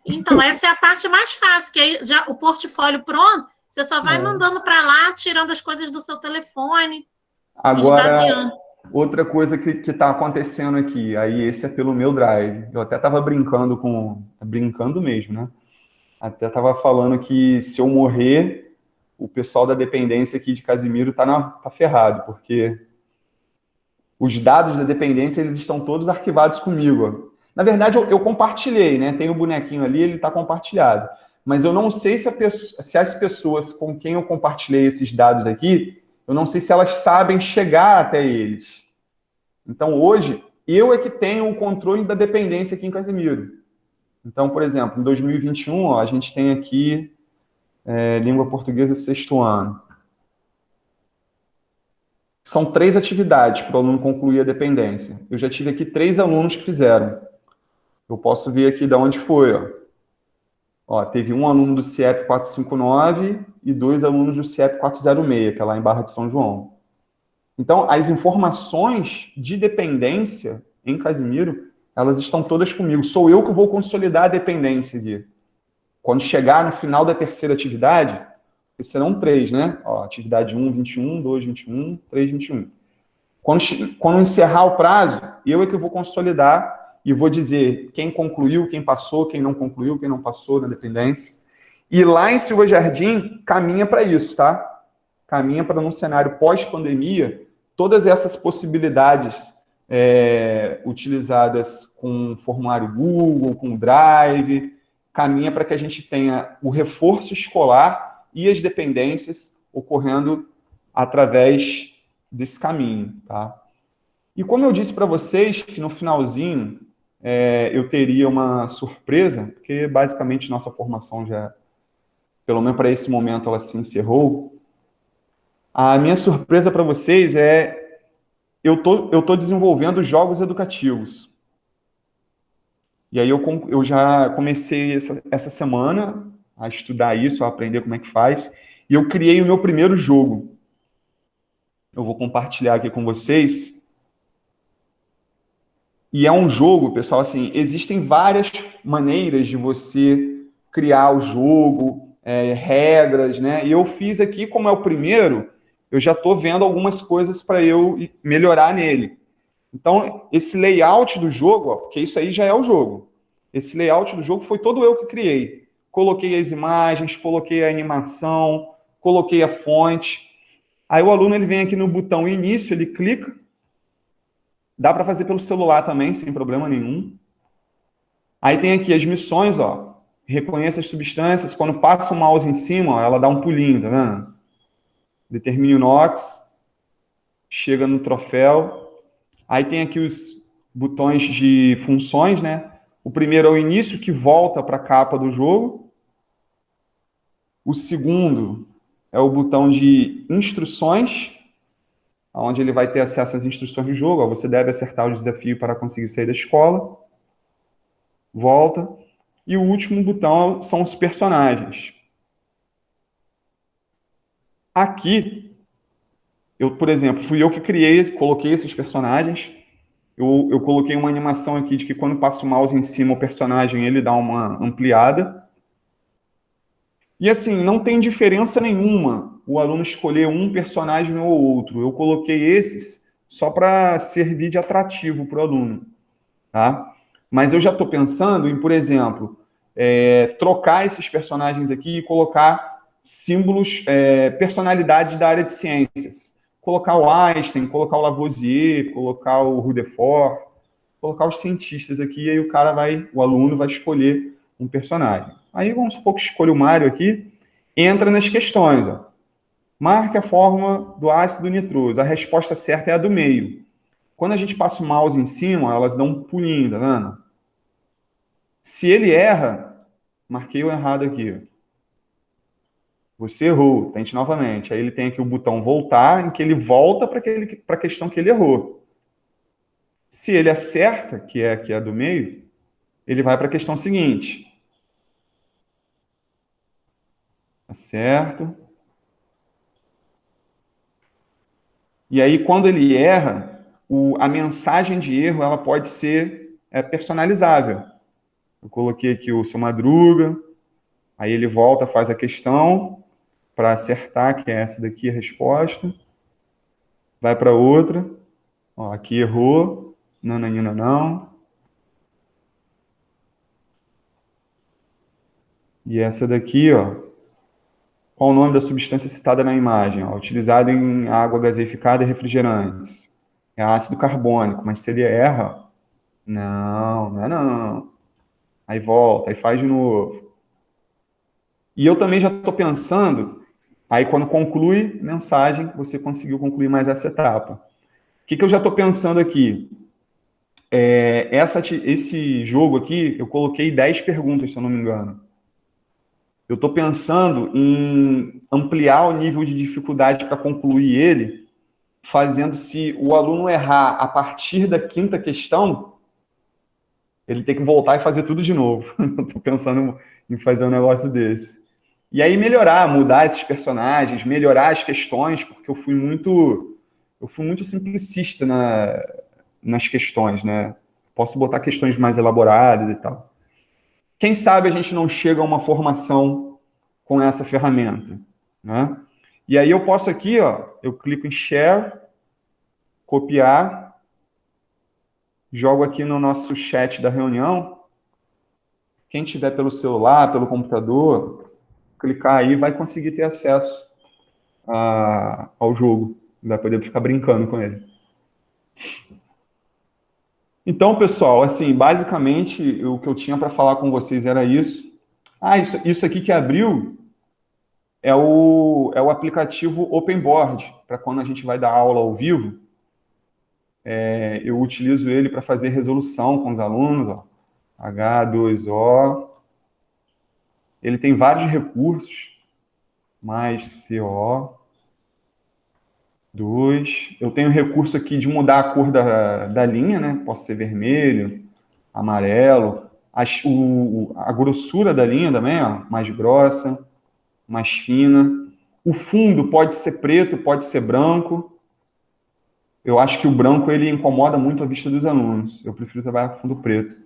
Então, essa é a parte mais fácil, que aí já o portfólio pronto, você só vai mandando para lá, tirando as coisas do seu telefone, esvaziando. Outra coisa que está acontecendo aqui, aí esse é pelo meu drive. Eu até estava brincando mesmo, né? Até estava falando que se eu morrer, o pessoal da dependência aqui de Casimiro tá ferrado, porque os dados da dependência, eles estão todos arquivados comigo. Na verdade, eu compartilhei, né? Tem o bonequinho ali, ele está compartilhado. Mas eu não sei se as pessoas com quem eu compartilhei esses dados aqui, eu não sei se elas sabem chegar até eles. Então, hoje, eu é que tenho o controle da dependência aqui em Casimiro. Então, por exemplo, em 2021, ó, a gente tem aqui língua portuguesa 6º ano. São 3 atividades para o aluno concluir a dependência. Eu já tive aqui 3 alunos que fizeram. Eu posso ver aqui de onde foi. Ó, teve um aluno do CIEP 459 e 2 alunos do CIEP 406, que é lá em Barra de São João. Então, as informações de dependência em Casimiro, elas estão todas comigo. Sou eu que vou consolidar a dependência aqui. Quando chegar no final da 3ª atividade, que serão 3, né? Ó, atividade 1, 21, 2, 21, 3, 21. Quando encerrar o prazo, eu é que vou consolidar e vou dizer quem concluiu, quem passou, quem não concluiu, quem não passou na dependência. E lá em Silva Jardim, caminha para isso, tá? Caminha para, num cenário pós-pandemia, todas essas possibilidades utilizadas com formulário Google, com Drive, caminha para que a gente tenha o reforço escolar e as dependências ocorrendo através desse caminho, tá? E como eu disse para vocês que no finalzinho eu teria uma surpresa, porque basicamente nossa formação já, pelo menos para esse momento, ela se encerrou. A minha surpresa para vocês eu tô desenvolvendo jogos educativos. E aí eu já comecei essa semana a estudar isso, a aprender como é que faz, e eu criei o meu primeiro jogo. Eu vou compartilhar aqui com vocês. E é um jogo, pessoal, assim, existem várias maneiras de você criar o jogo, regras, né? E eu fiz aqui, como é o primeiro, eu já estou vendo algumas coisas para eu melhorar nele. Então, esse layout do jogo, ó, porque isso aí já é o jogo. Esse layout do jogo foi todo eu que criei. Coloquei as imagens, coloquei a animação, coloquei a fonte. Aí o aluno ele vem aqui no botão início, ele clica. Dá para fazer pelo celular também, sem problema nenhum. Aí tem aqui as missões, ó. Reconheça as substâncias. Quando passa o mouse em cima, ó, ela dá um pulinho, tá vendo? Determine o NOx. Chega no troféu. Aí tem aqui os botões de funções, né? O primeiro é o início, que volta para a capa do jogo. O segundo é o botão de instruções, onde ele vai ter acesso às instruções do jogo. Ó, você deve acertar o desafio para conseguir sair da escola. Volta. E o último botão são os personagens. Aqui, por exemplo, fui eu que criei, coloquei esses personagens. Eu coloquei uma animação aqui de que quando passa o mouse em cima, o personagem ele dá uma ampliada. E assim, não tem diferença nenhuma o aluno escolher um personagem ou outro. Eu coloquei esses só para servir de atrativo para o aluno, tá? Mas eu já estou pensando em, por exemplo, trocar esses personagens aqui e colocar símbolos, personalidades da área de ciências. Colocar o Einstein, colocar o Lavoisier, colocar o Rutherford, colocar os cientistas aqui, e aí o aluno vai escolher um personagem. Aí vamos supor que escolha o Mário aqui, entra nas questões, ó. Marque a fórmula do ácido nitroso. A resposta certa é a do meio. Quando a gente passa o mouse em cima, elas dão um pulinho, tá vendo? Se ele erra, marquei o errado aqui. Você errou, tente novamente. Aí ele tem aqui o botão voltar, em que ele volta para a questão que ele errou. Se ele acerta, que é a do meio, ele vai para a questão seguinte. Acerto. E aí, quando ele erra, a mensagem de erro ela pode ser personalizável. Eu coloquei aqui o seu Madruga, aí ele volta, faz a questão para acertar, que é essa daqui a resposta. Vai para outra. Ó, aqui errou. Não. E essa daqui, ó. Qual o nome da substância citada na imagem? Ó, utilizado em água gaseificada e refrigerantes. É ácido carbônico, mas se ele erra, não. Aí volta, aí faz de novo. E eu também já estou pensando, aí quando conclui mensagem, você conseguiu concluir mais essa etapa. O que eu já estou pensando aqui? Esse jogo aqui, eu coloquei 10 perguntas, se eu não me engano. Eu estou pensando em ampliar o nível de dificuldade para concluir ele, fazendo se o aluno errar a partir da 5ª questão, ele tem que voltar e fazer tudo de novo. Estou pensando em fazer um negócio desse. E aí mudar esses personagens, melhorar as questões, porque eu fui muito simplicista nas questões, né? Posso botar questões mais elaboradas e tal. Quem sabe a gente não chega a uma formação com essa ferramenta, né? E aí eu posso aqui, ó, eu clico em Share, copiar, jogo aqui no nosso chat da reunião. Quem tiver pelo celular, pelo computador, clicar aí vai conseguir ter acesso ao jogo. Vai poder ficar brincando com ele. Então, pessoal, assim, basicamente, o que eu tinha para falar com vocês era isso. Ah, isso aqui que abriu é o aplicativo OpenBoard, para quando a gente vai dar aula ao vivo, eu utilizo ele para fazer resolução com os alunos, ó. H2O. Ele tem vários recursos, mais CO2. Eu tenho recurso aqui de mudar a cor da linha, né? Posso ser vermelho, amarelo. A grossura da linha também, ó, mais grossa, mais fina. O fundo pode ser preto, pode ser branco. Eu acho que o branco ele incomoda muito a vista dos alunos. Eu prefiro trabalhar com fundo preto.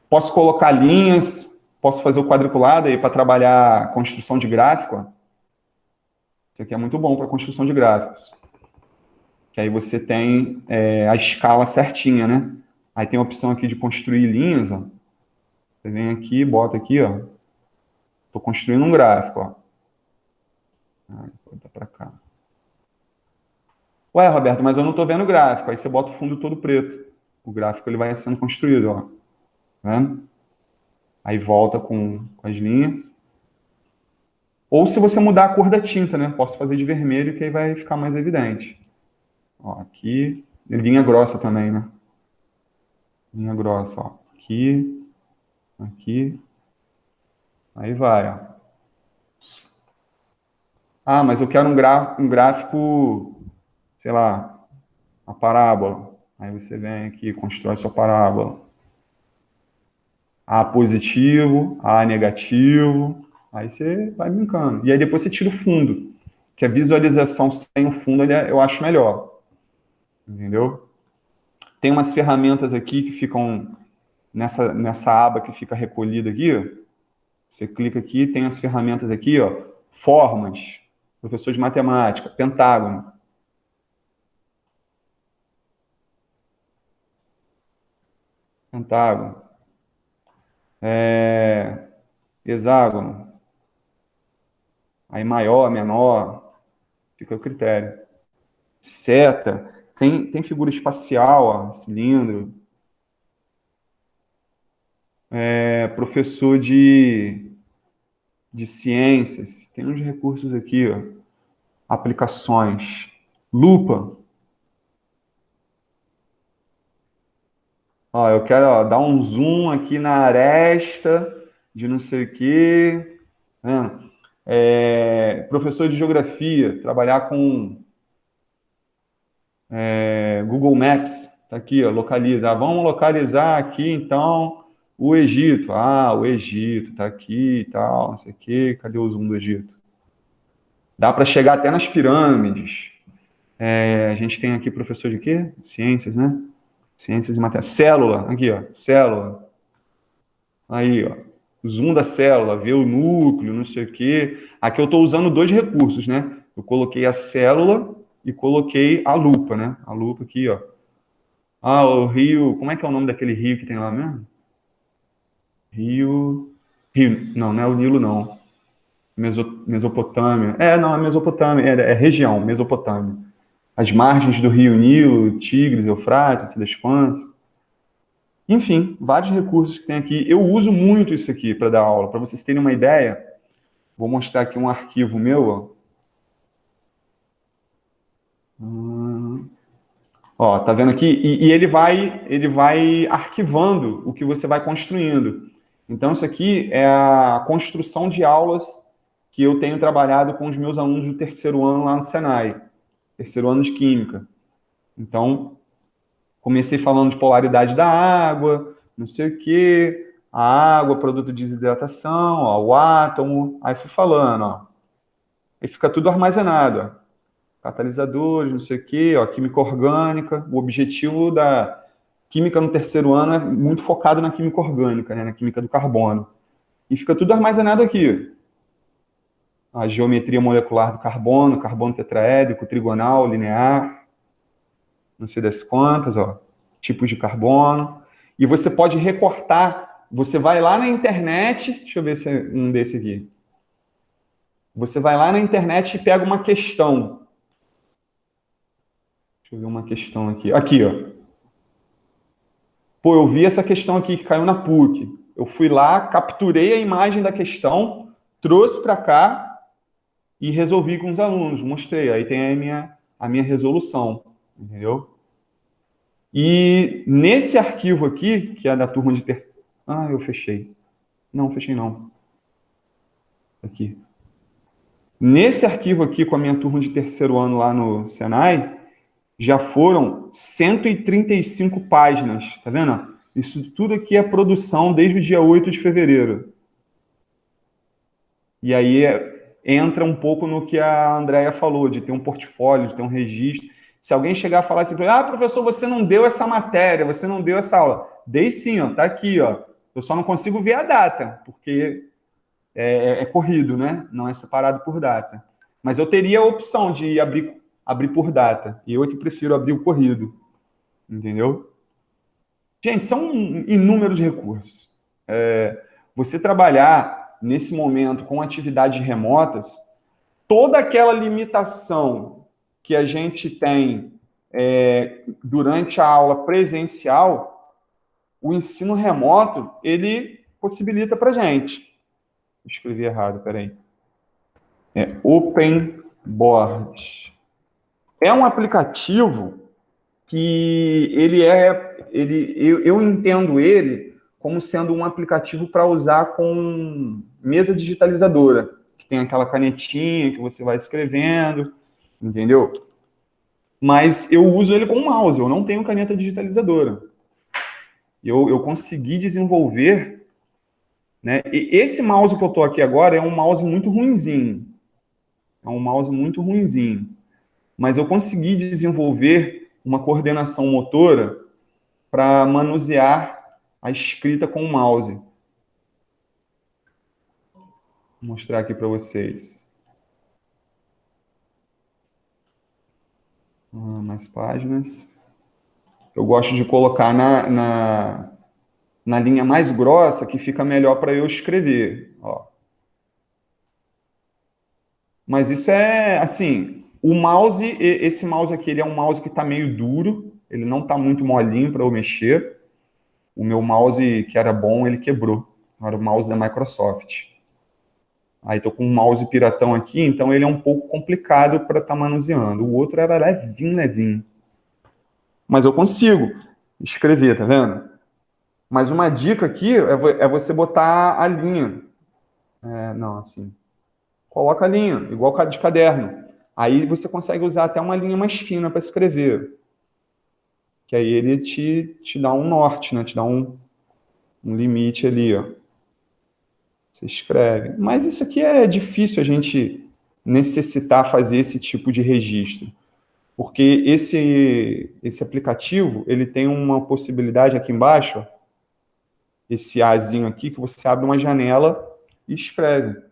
Posso colocar linhas, posso fazer o quadriculado aí para trabalhar construção de gráfico. Ó. Isso aqui é muito bom para construção de gráficos. Que aí você tem a escala certinha, né? Aí tem a opção aqui de construir linhas, ó. Você vem aqui, bota aqui, ó. Estou construindo um gráfico, ó. Vou botar para cá. Ué, Roberto, mas eu não estou vendo o gráfico. Aí você bota o fundo todo preto. O gráfico ele vai sendo construído, ó. Tá vendo? Aí volta com as linhas. Ou se você mudar a cor da tinta, né? Posso fazer de vermelho, que aí vai ficar mais evidente. Ó, aqui, linha grossa também, né? Linha grossa, ó. Aqui, aqui. Aí vai, ó. Ah, mas eu quero um gráfico, sei lá, uma parábola. Aí você vem aqui, constrói sua parábola. A positivo, A negativo. Aí você vai brincando. E aí depois você tira o fundo. Que a visualização sem o fundo eu acho melhor. Entendeu? Tem umas ferramentas aqui que ficam nessa aba que fica recolhida aqui. Ó. Você clica aqui, tem as ferramentas aqui, ó. Formas. Professor de matemática. Pentágono. Pentágono. Hexágono. Aí maior, menor. Fica o critério. Seta. Tem figura espacial, ó, cilindro. Professor de ciências. Tem uns recursos aqui, ó. Aplicações. Lupa. Ó, eu quero dar um zoom aqui na aresta de não sei o quê. Professor de geografia. Trabalhar com Google Maps. Tá aqui, ó, localiza. Vamos localizar aqui, então, o Egito. Ah, o Egito tá aqui e tal, não sei o quê. Cadê o zoom do Egito? Dá para chegar até nas pirâmides. A gente tem aqui professor de quê? Ciências, né? Ciências e matemática. Célula, aqui, ó. Célula. Aí, ó. Zoom da célula, ver o núcleo, não sei o quê. Aqui eu estou usando dois recursos, né? Eu coloquei a célula e coloquei a lupa, né? A lupa aqui, ó. Ah, o rio... Como é que é o nome daquele rio que tem lá mesmo? Rio... Não, não é o Nilo, não. Mesopotâmia. Não, é Mesopotâmia. É região, Mesopotâmia. As margens do rio Nilo, Tigres, Eufrates, não sei das quantas. Enfim, vários recursos que tem aqui. Eu uso muito isso aqui para dar aula. Para vocês terem uma ideia, vou mostrar aqui um arquivo meu. Ó, tá vendo aqui? E ele vai arquivando o que você vai construindo. Então, isso aqui é a construção de aulas que eu tenho trabalhado com os meus alunos do terceiro ano lá no Senai. Terceiro ano de Química. Então, comecei falando de polaridade da água, não sei o quê, a água, produto de desidratação, ó, o átomo, aí fui falando, ó. Aí fica tudo armazenado, ó. Catalisadores, não sei o quê, ó, química orgânica. O objetivo da química no terceiro ano é muito focado na química orgânica, né, na química do carbono. E fica tudo armazenado aqui. A geometria molecular do carbono, carbono tetraédrico, trigonal, linear, não sei das quantas, ó, tipos de carbono. E você pode recortar, você vai lá na internet, deixa eu ver se é um desse aqui. Você vai lá na internet e pega uma questão. Deixa eu ver uma questão aqui. Aqui, ó. Pô, eu vi essa questão aqui que caiu na PUC. Eu fui lá, capturei a imagem da questão, trouxe para cá e resolvi com os alunos, mostrei. Aí tem a minha resolução, entendeu? E nesse arquivo aqui, que é da turma de terceiro... Ah, eu fechei. Não, fechei não. Aqui. Nesse arquivo aqui, com a minha turma de terceiro ano lá no Senai, já foram 135 páginas, tá vendo? Isso tudo aqui é produção desde o dia 8 de fevereiro. E aí entra um pouco no que a Andrea falou, de ter um portfólio, de ter um registro. Se alguém chegar a falar assim, ah, professor, você não deu essa matéria, você não deu essa aula. Dei sim, ó, tá aqui, ó. Eu só não consigo ver a data, porque é corrido, né? Não é separado por data. Mas eu teria a opção de abrir por data. E eu é que prefiro abrir o corrido. Entendeu? Gente, são inúmeros recursos. Você trabalhar nesse momento com atividades remotas, toda aquela limitação que a gente tem durante a aula presencial, o ensino remoto, ele possibilita para a gente. Escrevi errado, peraí. OpenBoard. É um aplicativo que eu entendo ele como sendo um aplicativo para usar com mesa digitalizadora, que tem aquela canetinha que você vai escrevendo, entendeu? Mas eu uso ele com mouse, eu não tenho caneta digitalizadora. Eu consegui desenvolver, né? E esse mouse que eu estou aqui agora é um mouse muito ruinzinho. Mas eu consegui desenvolver uma coordenação motora para manusear a escrita com o mouse. Vou mostrar aqui para vocês. Mais páginas. Eu gosto de colocar na linha mais grossa, que fica melhor para eu escrever. Ó. Mas isso é, assim, o mouse, esse mouse aqui, ele é um mouse que está meio duro, ele não está muito molinho para eu mexer. O meu mouse, que era bom, ele quebrou. Era o mouse da Microsoft. Aí estou com um mouse piratão aqui, então ele é um pouco complicado para estar manuseando. O outro era levinho. Mas eu consigo escrever, tá vendo? Mas uma dica aqui é você botar a linha. Não, assim. Coloca a linha, igual de caderno. Aí você consegue usar até uma linha mais fina para escrever. Que aí ele te dá um norte, né? Te dá um limite ali, ó. Você escreve. Mas isso aqui é difícil a gente necessitar fazer esse tipo de registro. Porque esse aplicativo, ele tem uma possibilidade aqui embaixo, ó, esse Azinho aqui, que você abre uma janela e escreve.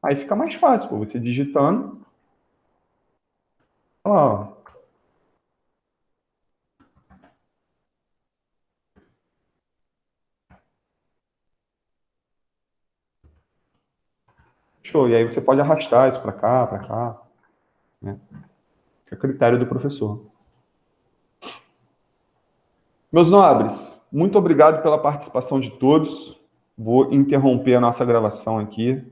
Aí fica mais fácil, pô, você digitando. Ó. Show. E aí você pode arrastar isso para cá, né? Que é critério do professor. Meus nobres, muito obrigado pela participação de todos. Vou interromper a nossa gravação aqui.